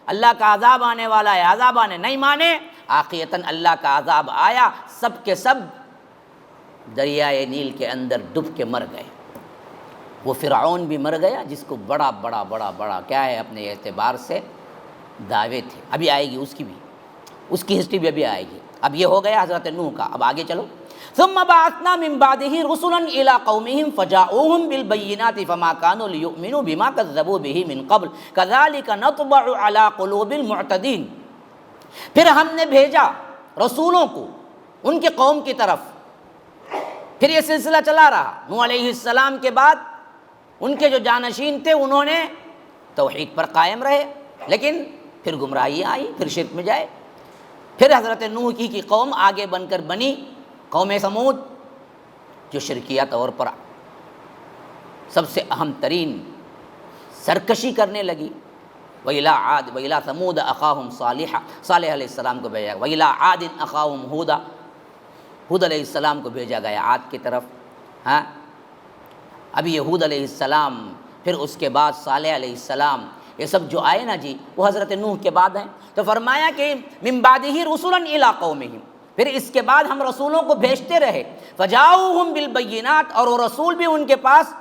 اللہ کا عذاب آنے والا ہے، عذاب آنے نہیں مانے، آخرتاً اللہ کا عذاب آیا، سب کے سب دریائے نیل کے اندر ڈب کے مر گئے۔ وہ فرعون بھی مر گیا جس کو بڑا بڑا بڑا بڑا کیا ہے اپنے اعتبار سے دعوے تھے۔ ابھی آئے گی اس کی بھی، اس کی ہسٹری بھی ابھی آئے گی۔ اب یہ ہو گیا حضرت نوح کا، اب آگے چلو۔ ثم بعثنا من بعده رسلا الى قومهم فجاءوهم بالبينات فما كانوا ليؤمنوا بما كذبوا به من قبل كذلك نطبع على قلوب المعتدين، پھر ہم نے بھیجا رسولوں کو ان کے قوم کی طرف۔ پھر یہ سلسلہ چلا رہا، نوح علیہ السلام کے بعد ان کے جو جانشین تھے انہوں نے توحید پر قائم رہے، لیکن پھر گمراہی آئی، پھر شرک میں جائے۔ پھر حضرت نوح کی قوم آگے بن کر بنی قوم سمود، جو شرکیہ طور پر سب سے اہم ترین سرکشی کرنے لگی۔ وَإِلَىٰ عَادٍ وَإِلَىٰ ثَمُودَ أَخَاهُمْ صَالِحًا، صالح علیہ السلام کو بھیجا۔ وَإِلَىٰ عَادٍ أَخَاهُمْ هُودًا، ہود علیہ السلام کو بھیجا گیا عاد کی طرف۔ ہاں ابھی یہ ہود علیہ السلام، پھر اس کے بعد صالح علیہ السلام، یہ سب جو آئے نا جی وہ حضرت نوح کے بعد ہیں۔ تو فرمایا کہ من بعدہ رسلا الی قومہم، پھر اس کے بعد ہم رسولوں کو بھیجتے رہے۔ فجاؤہم بالبینات، اور وہ رسول بھی ان کے پاس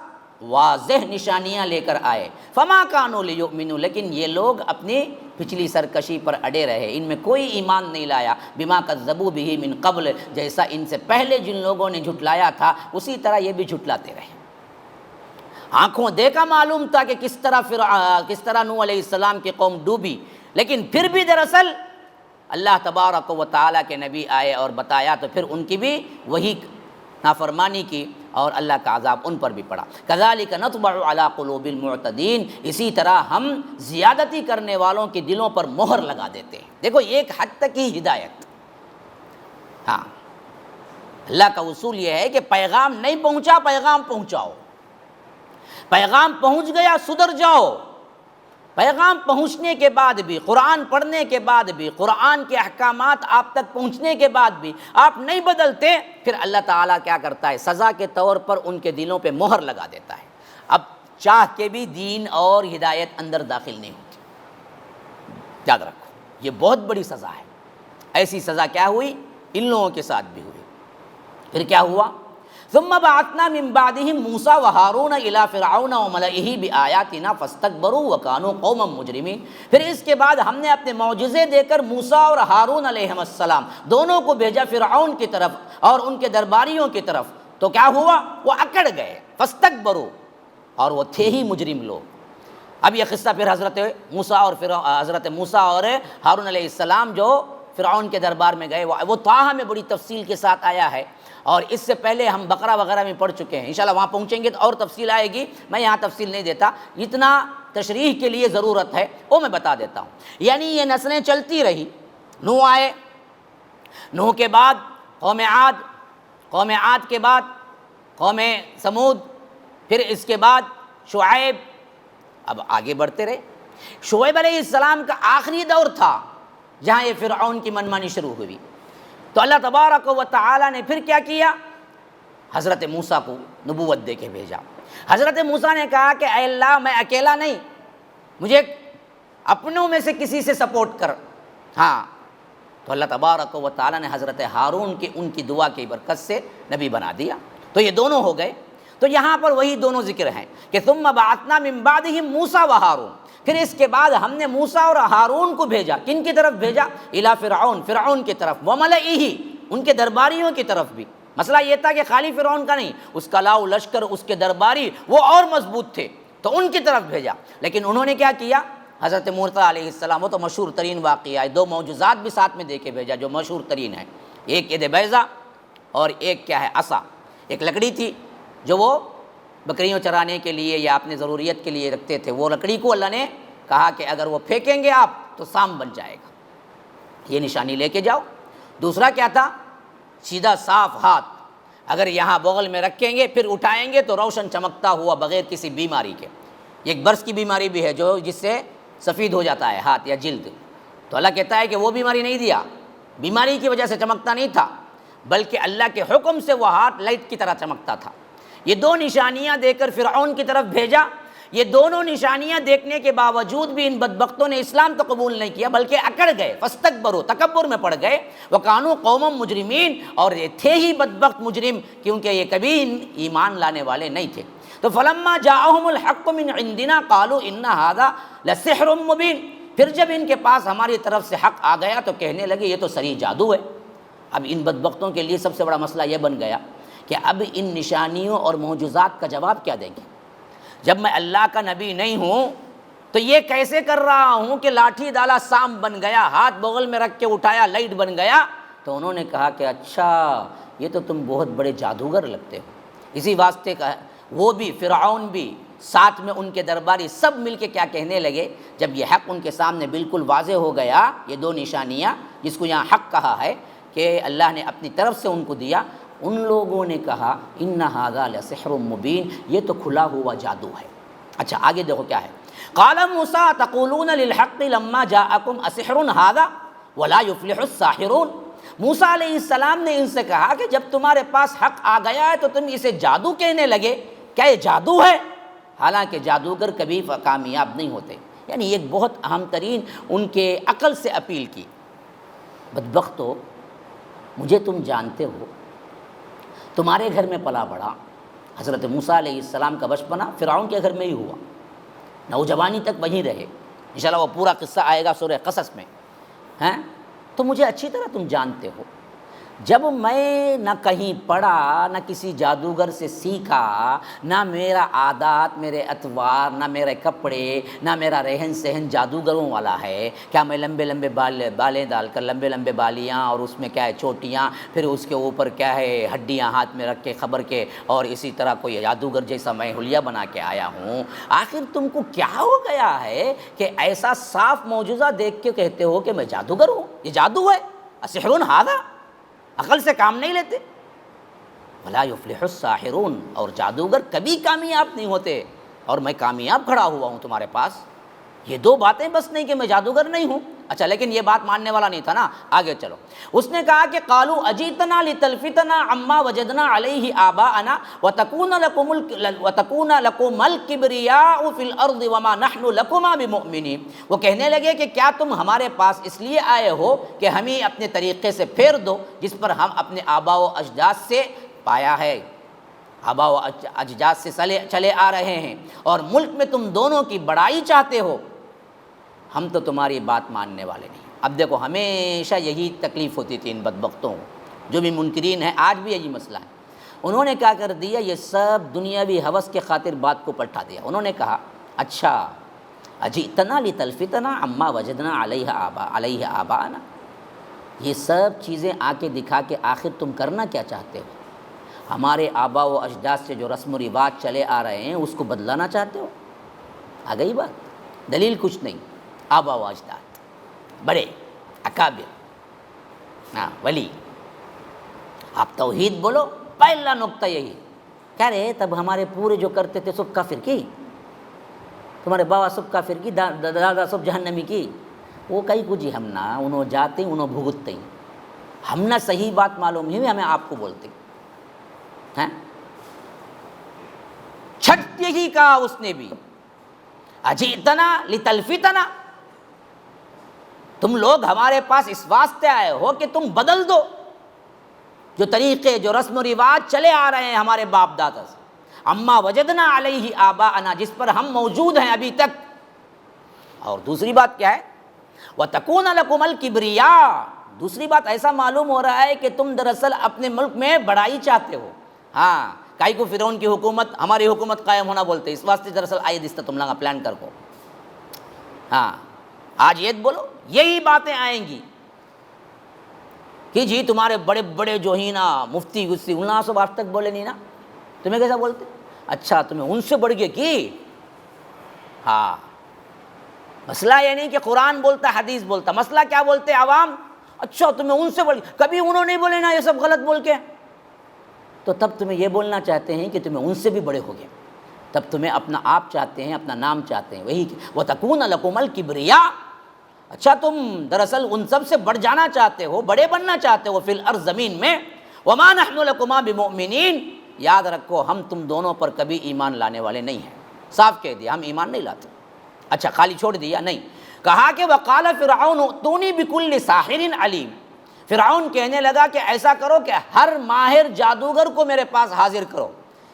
واضح نشانیاں لے کر آئے۔ فما کانوا لیؤمنوا، لیکن یہ لوگ اپنی پچھلی سرکشی پر اڑے رہے، ان میں کوئی ایمان نہیں لایا۔ بما کذبوا بہ من قبل، جیسا ان سے پہلے جن لوگوں نے جھٹلایا تھا اسی طرح یہ بھی جھٹلاتے رہے۔ آنکھوں دیکھا معلوم تھا کہ کس طرح نوح علیہ السلام کی قوم ڈوبی، لیکن پھر بھی دراصل اللہ تبارک و تعالیٰ کے نبی آئے اور بتایا، تو پھر ان کی بھی وہی نافرمانی کی اور اللہ کا عذاب ان پر بھی پڑا۔ کذالک نطبع علی قلوب المعتدین، اسی طرح ہم زیادتی کرنے والوں کے دلوں پر مہر لگا دیتے ہیں۔ دیکھو ایک حد تک ہی ہدایت، ہاں اللہ کا اصول یہ ہے کہ پیغام نہیں پہنچا، پیغام پہنچاؤ۔ پیغام پہنچ گیا، سدھر جاؤ۔ پیغام پہنچنے کے بعد بھی، قرآن پڑھنے کے بعد بھی، قرآن کے احکامات آپ تک پہنچنے کے بعد بھی آپ نہیں بدلتے، پھر اللہ تعالیٰ کیا کرتا ہے؟ سزا کے طور پر ان کے دلوں پہ مہر لگا دیتا ہے۔ اب چاہ کے بھی دین اور ہدایت اندر داخل نہیں ہوتی، یاد رکھو یہ بہت بڑی سزا ہے۔ ایسی سزا کیا ہوئی؟ ان لوگوں کے ساتھ بھی ہوئی۔ پھر کیا ہوا؟ ثم بعثنا من بعدهم موسى وهارون الى فرعون وملئه بآياتنا فاستكبروا وكانوا قوما مجرمين، پھر اس کے بعد ہم نے اپنے معجزے دے کر موسیٰ اور ہارون علیہ السلام دونوں کو بھیجا فرعون کی طرف اور ان کے درباریوں کی طرف، تو کیا ہوا؟ وہ اکڑ گئے، فاستكبروا، اور وہ تھے ہی مجرم لوگ۔ اب یہ قصہ پھر حضرت موسیٰ اور ہارون علیہ السلام جو فرعون کے دربار میں گئے، وہ طٰہٰ میں بڑی تفصیل کے ساتھ آیا ہے، اور اس سے پہلے ہم بقرہ وغیرہ میں پڑھ چکے ہیں۔ انشاءاللہ وہاں پہنچیں گے تو اور تفصیل آئے گی، میں یہاں تفصیل نہیں دیتا، اتنا تشریح کے لیے ضرورت ہے وہ میں بتا دیتا ہوں۔ یعنی یہ نسلیں چلتی رہی، نوح آئے، نوح کے بعد قوم عاد، قوم عاد کے بعد قوم سمود، پھر اس کے بعد شعیب، اب آگے بڑھتے رہے۔ شعیب علیہ السلام کا آخری دور تھا جہاں یہ فرعون کی منمانی شروع ہوئی۔ تو اللہ تبارک و تعالی نے پھر کیا کیا؟ حضرت موسیٰ کو نبوت دے کے بھیجا۔ حضرت موسیٰ نے کہا کہ اے اللہ میں اکیلا نہیں، مجھے اپنوں میں سے کسی سے سپورٹ کر۔ ہاں، تو اللہ تبارک و تعالی نے حضرت ہارون کی ان کی دعا کی برکت سے نبی بنا دیا۔ تو یہ دونوں ہو گئے۔ تو یہاں پر وہی دونوں ذکر ہیں کہ ثم بعثنا من بعدہم موسیٰ و ہارون، پھر اس کے بعد ہم نے موسیٰ اور ہارون کو بھیجا۔ کن کی طرف بھیجا؟ الی فرعون، فرعون کی طرف، وملئہ، ان کے درباریوں کی طرف بھی۔ مسئلہ یہ تھا کہ خالی فرعون کا نہیں، اس کا لاؤ لشکر، اس کے درباری وہ اور مضبوط تھے، تو ان کی طرف بھیجا۔ لیکن انہوں نے کیا کیا؟ حضرت موسیٰ علیہ السلام، وہ تو مشہور ترین واقعہ ہے، دو معجزات بھی ساتھ میں دے کے بھیجا جو مشہور ترین ہے، ایک ید بیضا اور ایک کیا ہے؟ عصا۔ ایک لکڑی تھی جو وہ بکریوں چرانے کے لیے یا اپنے ضروریت کے لیے رکھتے تھے، وہ لکڑی کو اللہ نے کہا کہ اگر وہ پھینکیں گے آپ تو سام بن جائے گا، یہ نشانی لے کے جاؤ۔ دوسرا کیا تھا؟ سیدھا صاف ہاتھ، اگر یہاں بغل میں رکھیں گے پھر اٹھائیں گے تو روشن چمکتا ہوا بغیر کسی بیماری کے۔ ایک برس کی بیماری بھی ہے جو جس سے سفید ہو جاتا ہے ہاتھ یا جلد، تو اللہ کہتا ہے کہ وہ بیماری نہیں دیا، بیماری کی وجہ سے چمکتا نہیں تھا، بلکہ اللہ کے حکم سے وہ ہاتھ لائٹ کی طرح چمکتا تھا۔ یہ دو نشانیاں دے کر فرعون کی طرف بھیجا۔ یہ دونوں نشانیاں دیکھنے کے باوجود بھی ان بدبختوں نے اسلام تو قبول نہیں کیا، بلکہ اکڑ گئے، فاستکبروا، تکبر میں پڑ گئے، وکانوا قوما مجرمین، اور یہ تھے ہی بدبخت مجرم، کیونکہ یہ کبھی ایمان لانے والے نہیں تھے۔ تو فلما جاءہم الحق من عندنا قالوا ان ھذا لسحر مبین، پھر جب ان کے پاس ہماری طرف سے حق آ گیا تو کہنے لگے یہ تو صریح جادو ہے۔ اب ان بدبختوں کے لیے سب سے بڑا مسئلہ یہ بن گیا کہ اب ان نشانیوں اور معجزات کا جواب کیا دیں گے؟ جب میں اللہ کا نبی نہیں ہوں تو یہ کیسے کر رہا ہوں کہ لاٹھی ڈالا سام بن گیا، ہاتھ بغل میں رکھ کے اٹھایا لائٹ بن گیا؟ تو انہوں نے کہا کہ اچھا یہ تو تم بہت بڑے جادوگر لگتے ہو۔ اسی واسطے کا وہ بھی، فرعون بھی، ساتھ میں ان کے درباری سب مل کے کیا کہنے لگے جب یہ حق ان کے سامنے بالکل واضح ہو گیا، یہ دو نشانیاں جس کو یہاں حق کہا ہے کہ اللہ نے اپنی طرف سے ان کو دیا، ان لوگوں نے کہا ان ھذا لسحر مبین، یہ تو کھلا ہوا جادو ہے۔ اچھا آگے دیکھو کیا ہے، قال موسیٰ تقولون للحق لما جاءکم اسحر ھذا ولا یفلح الساحرون۔ موسیٰ علیہ السلام نے ان سے کہا کہ جب تمہارے پاس حق آ گیا ہے تو تم اسے جادو کہنے لگے، کیا یہ جادو ہے؟ حالانکہ جادوگر کبھی کامیاب نہیں ہوتے۔ یعنی ایک بہت اہم ترین ان کے عقل سے اپیل کی۔ بدبختو، مجھے تم جانتے ہو، تمہارے گھر میں پلا بڑا، حضرت موسیٰ علیہ السلام کا بچپنا فرعون کے گھر میں ہی ہوا، نوجوانی تک وہیں رہے، انشاءاللہ وہ پورا قصہ آئے گا سورہ قصص میں، ہیں؟ تو مجھے اچھی طرح تم جانتے ہو، جب میں نہ کہیں پڑھا، نہ کسی جادوگر سے سیکھا، نہ میرا عادات، میرے اطوار، نہ میرے کپڑے، نہ میرا رہن سہن جادوگروں والا ہے، کیا میں لمبے لمبے بالیں ڈال کر، لمبے لمبے بالیاں اور اس میں کیا ہے چوٹیاں، پھر اس کے اوپر کیا ہے ہڈیاں ہاتھ میں رکھ کے خبر کے، اور اسی طرح کوئی جادوگر جیسا میں حلیہ بنا کے آیا ہوں؟ آخر تم کو کیا ہو گیا ہے کہ ایسا صاف معجزہ دیکھ کے کہتے ہو کہ میں جادوگر ہوں؟ یہ جادو ہے، اسحر ھذا، عقل سے کام نہیں لیتے۔ ولا یفلح الساحرون، اور جادوگر کبھی کامیاب نہیں ہوتے، اور میں کامیاب کھڑا ہوا ہوں تمہارے پاس۔ یہ دو باتیں بس نہیں کہ میں جادوگر نہیں ہوں۔ اچھا لیکن یہ بات ماننے والا نہیں تھا نا، آگے چلو۔ اس نے کہا کہ قالوا اجئتنا لتلفتنا عما وجدنا علیہ آباءنا وتکون لکم الکبریاء فی الارض وما نحن لکما بمؤمنین۔ وہ کہنے لگے کہ کیا تم ہمارے پاس اس لیے آئے ہو کہ ہمیں اپنے طریقے سے پھیر دو جس پر ہم اپنے آباء و اجداد سے پایا ہے، آباء و اجداد سے چلے آ رہے ہیں، اور ملک میں تم دونوں کی بڑائی چاہتے ہو؟ ہم تو تمہاری بات ماننے والے نہیں۔ اب دیکھو ہمیشہ یہی تکلیف ہوتی تھی ان بدبختوں جو بھی منکرین ہیں، آج بھی یہی مسئلہ ہے۔ انہوں نے کیا کر دیا، یہ سب دنیاوی ہوس کے خاطر بات کو پلٹا دیا۔ انہوں نے کہا اچھا اجئتنا لتلفتنا عما وجدنا علیہ آباءنا، یہ سب چیزیں آ کے دکھا کے آخر تم کرنا کیا چاہتے ہو؟ ہمارے آباء و اجداد سے جو رسم و رواج چلے آ رہے ہیں اس کو بدلانا چاہتے ہو؟ آ گئی بات، دلیل کچھ نہیں، آباء و اجداد، بڑے اکابر، ولی، آپ توحید بولو، پہلا نقطہ یہی۔ کہہ رہے تب ہمارے پورے جو کرتے تھے سب کافر کی، تمہارے بابا سب کافر کی، دادا سب جہنمی کی، وہ کئی کچھ ہم نہ انہوں جاتے انہوں بھگتتے، ہم نہ صحیح بات معلوم ہی ہمیں آپ کو بولتے ہیں. چھٹ یہی کہا اس نے بھی، اجئتنا لتلفتنا، تم لوگ ہمارے پاس اس واسطے آئے ہو کہ تم بدل دو جو طریقے، جو رسم و رواج چلے آ رہے ہیں ہمارے باپ دادا سے، اما وجدنا علیہ آباءنا، جس پر ہم موجود ہیں ابھی تک. اور دوسری بات کیا ہے؟ وَتَكُونَ لَكُمَ الْكِبْرِيَاءُ، دوسری بات ایسا معلوم ہو رہا ہے کہ تم دراصل اپنے ملک میں بڑائی چاہتے ہو. ہاں، کائی کو فرعون کی حکومت ہماری حکومت قائم ہونا بولتے، اس واسطے دراصل آئے دستا تم لگا پلان کر کو. ہاں آج یہ بولو، یہی باتیں آئیں گی کہ جی تمہارے بڑے بڑے جو ہی نا مفتی گسی انہاں سب آج تک بولے نہیں نا، تمہیں کیسا بولتے؟ اچھا تمہیں ان سے بڑھ گئے کی؟ ہاں، مسئلہ یہ نہیں کہ قرآن بولتا حدیث بولتا، مسئلہ کیا بولتے عوام؟ اچھا تمہیں ان سے بڑھ گئے، کبھی انہوں نے بولے نا یہ سب غلط بول کے، تو تب تمہیں یہ بولنا چاہتے ہیں کہ تمہیں ان سے بھی بڑے ہو گئے، تب تمہیں اپنا آپ چاہتے ہیں، اپنا نام چاہتے ہیں. وہی وَتَكُونَ لَكُمَ الْكِبْرِيَاءُ، اچھا تم دراصل ان سب سے بڑھ جانا چاہتے ہو، بڑے بننا چاہتے ہو فی الارض، زمین میں. وَمَا نَحْنُ لَكُمَا بِمُؤْمِنِينَ، یاد رکھو ہم تم دونوں پر کبھی ایمان لانے والے نہیں ہیں. صاف کہہ دیا ہم ایمان نہیں لاتے. اچھا خالی چھوڑ دیا نہیں، کہا کہ وَقَالَ فِرْعَوْنُ ائْتُونِي بِكُلِّ سَاحِرٍ عَلِيمٍ، فرعون کہنے لگا کہ ایسا کرو کہ ہر ماہر جادوگر کو میرے پاس حاضر کرو.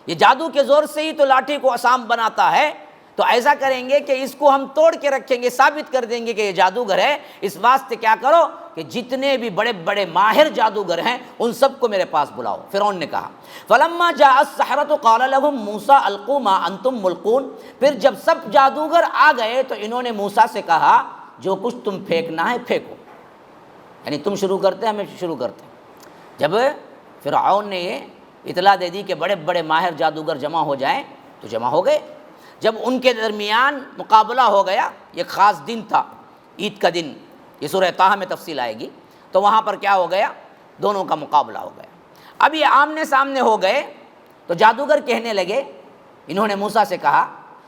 یہ جادو کے زور سے ہی تو لاٹھی کو آسان بناتا ہے، تو ایسا کریں گے کہ اس کو ہم توڑ کے رکھیں گے، ثابت کر دیں گے کہ یہ جادوگر ہے. اس واسطے کیا کرو کہ جتنے بھی بڑے بڑے ماہر جادوگر ہیں ان سب کو میرے پاس بلاؤ. فرعون نے کہا فَلَمَّا جَاءَ السَّحَرَةُ قَالَ لَهُم مُوسَىٰ أَلْقُوا مَا أَنتُم مُلْقُونَ، پھر جب سب جادوگر آ گئے تو انہوں نے موسیٰ سے کہا جو کچھ تم پھینکنا ہے پھینکو، یعنی تم شروع کرتے ہمیں شروع کرتے. جب فرعون نے یہ اطلاع دے دی کہ بڑے بڑے ماہر جادوگر جمع ہو جائیں تو جمع ہو گئے. جب ان کے درمیان مقابلہ ہو گیا، یہ خاص دن تھا، عید کا دن، یہ سورہ طٰہٰ میں تفصیل آئے گی، تو وہاں پر کیا ہو گیا؟ دونوں کا مقابلہ ہو گیا. اب یہ آمنے سامنے ہو گئے تو جادوگر کہنے لگے، انہوں نے موسیٰ سے کہا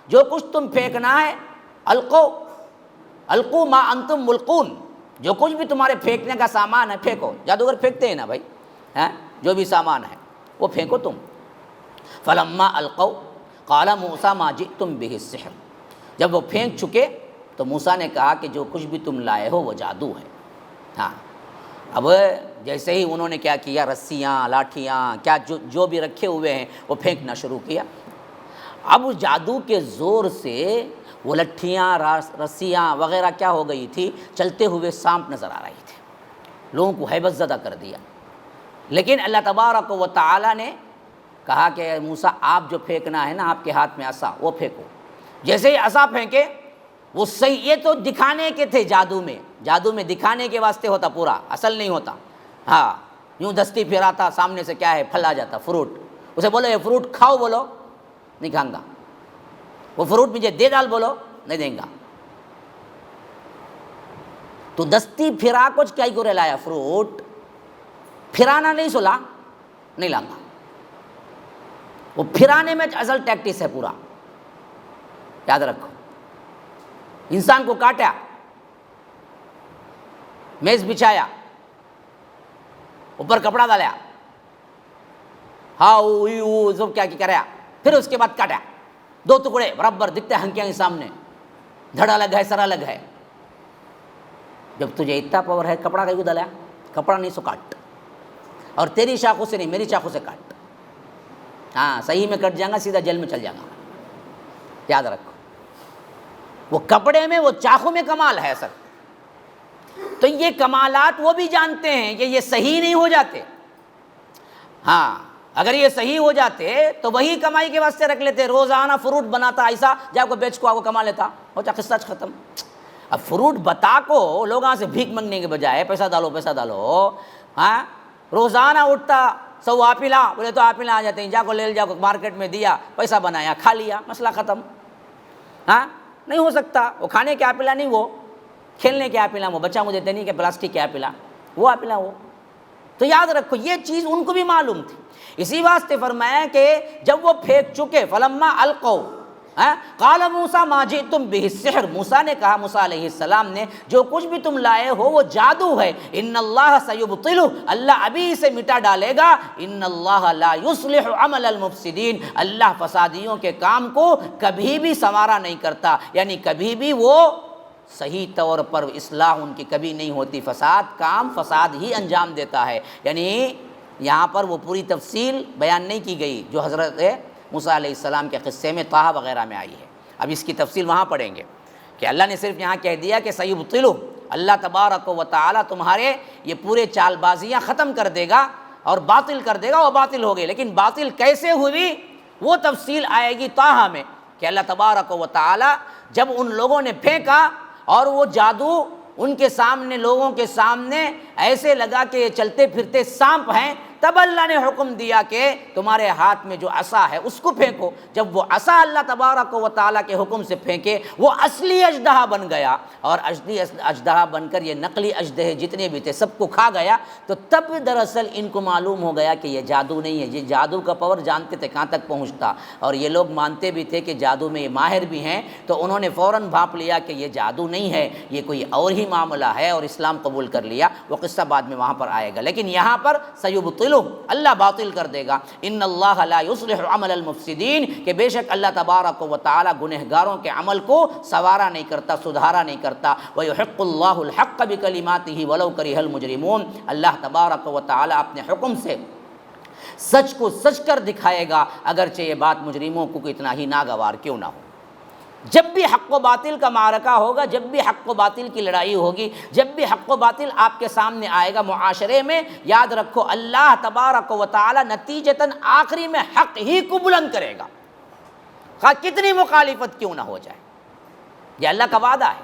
جو کچھ تم پھینکنا ہے القوا ما انتم ملقون، جو کچھ بھی تمہارے پھینکنے کا سامان ہے پھینکو. جادوگر پھینکتے ہیں نا بھائی، جو بھی سامان ہے وہ پھینکو تم. فلما القوا قال موسیٰ ما جئتم به السحر، جب وہ پھینک چکے تو موسیٰ نے کہا کہ جو کچھ بھی تم لائے ہو وہ جادو ہے. ہاں اب جیسے ہی انہوں نے کیا کیا، رسیاں لاٹھیاں کیا جو بھی رکھے ہوئے ہیں وہ پھینکنا شروع کیا. اب جادو کے زور سے وہ لٹھیاں رسیاں وغیرہ کیا ہو گئی تھی، چلتے ہوئے سانپ نظر آ رہی تھی، لوگوں کو ہیبت زدہ کر دیا. لیکن اللہ تبارک و تعالیٰ نے کہا کہ موسیٰ آپ جو پھینکنا ہے نا، آپ کے ہاتھ میں عصا، وہ پھینکو. جیسے ہی عصا پھینکے وہ صحیح، یہ تو دکھانے کے تھے، جادو میں دکھانے کے واسطے ہوتا، پورا اصل نہیں ہوتا. ہاں یوں دستی پھراتا، سامنے سے کیا ہے پھل آ جاتا، فروٹ. اسے بولو یہ فروٹ کھاؤ، بولو نہیں کھاؤں گا. وہ فروٹ مجھے دے ڈال، بولو نہیں دیں گا. تو دستی پھرا کچھ کیا کو لایا، فروٹ پھرانا نہیں سلا نہیں لاؤں گا. وہ پھرانے میں اصل ٹیکٹس ہے پورا، یاد رکھو. انسان کو کاٹا، میز بچھایا، اوپر کپڑا ڈالا، ہاں وہ سب کیا کریا، پھر اس کے بعد کاٹا، دو ٹکڑے برابر دکھتے ہنکیاں کے سامنے، دھڑ الگ ہے سر الگ ہے. جب تجھے اتنا پاور ہے کپڑا کہیں کو ڈالا، کپڑا نہیں سو کاٹ، اور تیری چاقو سے نہیں میری چاقو سے کاٹ. ہاں صحیح میں کٹ جائے گا، سیدھا جیل میں چل جائے گا، یاد رکھو. وہ کپڑے میں وہ چاقو میں کمال ہے سر. تو یہ کمالات وہ بھی جانتے ہیں کہ یہ صحیح نہیں ہو جاتے. ہاں اگر یہ صحیح ہو جاتے تو وہی کمائی کے واسطے رکھ لیتے. روزانہ فروٹ بناتا ایسا جا کو بیچ کو آ کو کما لیتا، ہوتا قصہ ختم. اب فروٹ بتا کو لوگوں سے بھیک منگنے کے بجائے پیسہ ڈالو پیسہ ڈالو. ہاں روزانہ اٹھتا، 100 آپل بولے تو آپل آ جاتے ہیں، جا کو لے جا کو مارکیٹ میں دیا، پیسہ بنایا، کھا لیا، مسئلہ ختم. ہاں نہیں ہو سکتا. وہ کھانے کے آپلا نہیں، وہ کھیلنے کے آپلا، وہ بچہ مجھے دیتے نہیں کہ پلاسٹک کے آپلا، وہ آپلا وہ. تو یاد رکھو یہ چیز ان کو بھی معلوم تھی. اسی واسطے فرمایا کہ جب وہ پھینک چکے، فلما القوا، قال موسیٰ ما جئتم بہ السحر، موسیٰ نے کہا، موسیٰ علیہ السلام نے، جو کچھ بھی تم لائے ہو وہ جادو ہے، ان اللہ سیبطلہ، اللہ ابھی اسے مٹا ڈالے گا، ان اللہ لا یصلح عمل المفسدین، اللہ فسادیوں کے کام کو کبھی بھی سنوارا نہیں کرتا، یعنی کبھی بھی وہ صحیح طور پر اصلاح ان کی کبھی نہیں ہوتی، فساد ہی انجام دیتا ہے۔ یعنی یہاں پر وہ پوری تفصیل بیان نہیں کی گئی جو حضرت موسیٰ علیہ السلام کے قصے میں طٰہٰ وغیرہ میں آئی ہے، اب اس کی تفصیل وہاں پڑھیں گے کہ اللہ نے صرف یہاں کہہ دیا کہ سیبطلہ، اللہ تبارک و تعالیٰ تمہارے یہ پورے چال بازیاں ختم کر دے گا اور باطل کر دے گا، وہ باطل ہو گئے، لیکن باطل کیسے ہوئی وہ تفصیل آئے گی طٰہٰ میں، کہ اللہ تبارک و تعالیٰ جب ان لوگوں نے پھینکا اور وہ جادو ان کے سامنے، لوگوں کے سامنے ایسے لگا کہ یہ چلتے پھرتے سانپ ہیں، تب اللہ نے حکم دیا کہ تمہارے ہاتھ میں جو عصا ہے اس کو پھینکو۔ جب وہ عصا اللہ تبارک و تعالیٰ کے حکم سے پھینکے، وہ اصلی اژدہا بن گیا، اور اصلی اژدہا بن کر یہ نقلی اژدہے جتنے بھی تھے سب کو کھا گیا۔ تو تب دراصل ان کو معلوم ہو گیا کہ یہ جادو نہیں ہے، یہ جادو کا پاور جانتے تھے کہاں تک پہنچتا، اور یہ لوگ مانتے بھی تھے کہ جادو میں یہ ماہر بھی ہیں، تو انہوں نے فوراً بھانپ لیا کہ یہ جادو نہیں ہے، یہ کوئی اور ہی معاملہ ہے، اور اسلام قبول کر لیا۔ وہ قصہ بعد میں وہاں پر آئے گا، لیکن یہاں پر سیبطلہ، اللہ باطل کر دے گا، ان اللہ لا یصلح عمل المفسدین، کہ بے شک اللہ تبارک و تعالی گنہگاروں کے عمل کو سنوارا نہیں کرتا، سدھارا نہیں کرتا۔ ویحق اللہ الحق بکلماتہ ولو کرہ المجرمون، اللہ تبارک و تعالی اپنے حکم سے سچ کو سچ کر دکھائے گا، اگرچہ یہ بات مجرموں کو اتنا ہی ناگوار کیوں نہ ہو۔ جب بھی حق و باطل کا معرکہ ہوگا، جب بھی حق و باطل کی لڑائی ہوگی، جب بھی حق و باطل آپ کے سامنے آئے گا معاشرے میں، یاد رکھو اللہ تبارک و تعالی نتیجتاً آخری میں حق ہی کو بلند کرے گا، خواہ کتنی مخالفت کیوں نہ ہو جائے۔ یہ اللہ کا وعدہ ہے،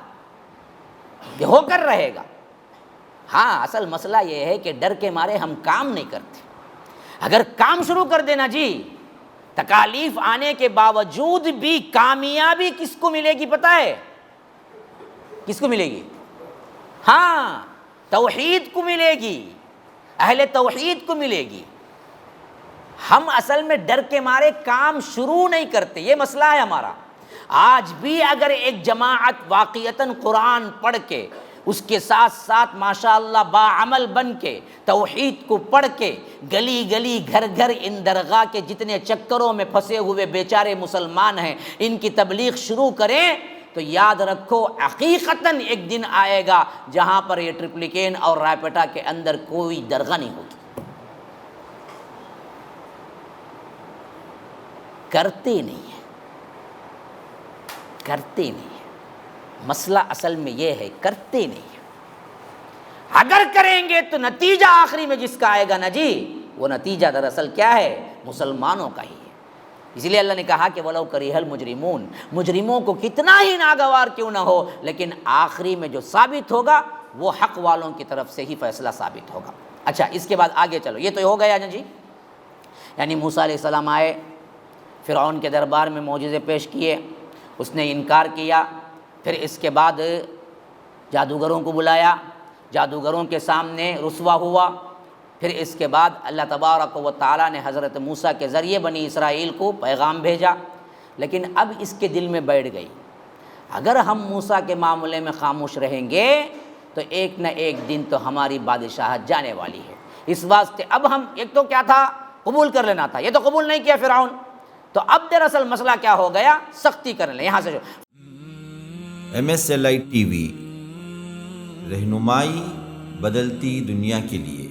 یہ ہو کر رہے گا۔ ہاں اصل مسئلہ یہ ہے کہ ڈر کے مارے ہم کام نہیں کرتے۔ اگر کام شروع کر دینا جی، تکالیف آنے کے باوجود بھی کامیابی کس کو ملے گی پتہ ہے؟ کس کو ملے گی؟ ہاں توحید کو ملے گی، اہل توحید کو ملے گی۔ ہم اصل میں ڈر کے مارے کام شروع نہیں کرتے، یہ مسئلہ ہے ہمارا۔ آج بھی اگر ایک جماعت واقعتاً قرآن پڑھ کے، اس کے ساتھ ساتھ ماشاءاللہ باعمل بن کے، توحید کو پڑھ کے، گلی گلی گھر گھر ان درگاہ کے جتنے چکروں میں پھنسے ہوئے بیچارے مسلمان ہیں ان کی تبلیغ شروع کریں، تو یاد رکھو حقیقتاً ایک دن آئے گا جہاں پر یہ ٹرپلیکین اور رائپٹا کے اندر کوئی درگاہ نہیں ہوگی۔ کرتے نہیں ہیں، کرتے نہیں ہیں، مسئلہ اصل میں یہ ہے کرتے نہیں ہیں۔ اگر کریں گے تو نتیجہ آخری میں جس کا آئے گا نا جی، وہ نتیجہ دراصل کیا ہے؟ مسلمانوں کا ہی ہے۔ اس لیے اللہ نے کہا کہ وَلَوْ كَرِهَ الْمُجْرِمُونَ، مجرموں کو کتنا ہی ناگوار کیوں نہ ہو، لیکن آخری میں جو ثابت ہوگا وہ حق والوں کی طرف سے ہی فیصلہ ثابت ہوگا۔ اچھا اس کے بعد آگے چلو، یہ تو ہو گیا نا جی، یعنی موسیٰ علیہ السلام آئے، فرعون کے دربار میں معجزے پیش کیے، اس نے انکار کیا، پھر اس کے بعد جادوگروں کو بلایا، جادوگروں کے سامنے رسوا ہوا، پھر اس کے بعد اللہ تبارک و تعالیٰ نے حضرت موسیٰ کے ذریعے بنی اسرائیل کو پیغام بھیجا، لیکن اب اس کے دل میں بیٹھ گئی، اگر ہم موسیٰ کے معاملے میں خاموش رہیں گے تو ایک نہ ایک دن تو ہماری بادشاہت جانے والی ہے۔ اس واسطے اب ہم، ایک تو کیا تھا قبول کر لینا تھا، یہ تو قبول نہیں کیا فرعون، تو اب دراصل مسئلہ کیا ہو گیا؟ سختی کر لیں۔ یہاں سے جو MSLI TV رہنمائی بدلتی دنیا کے لیے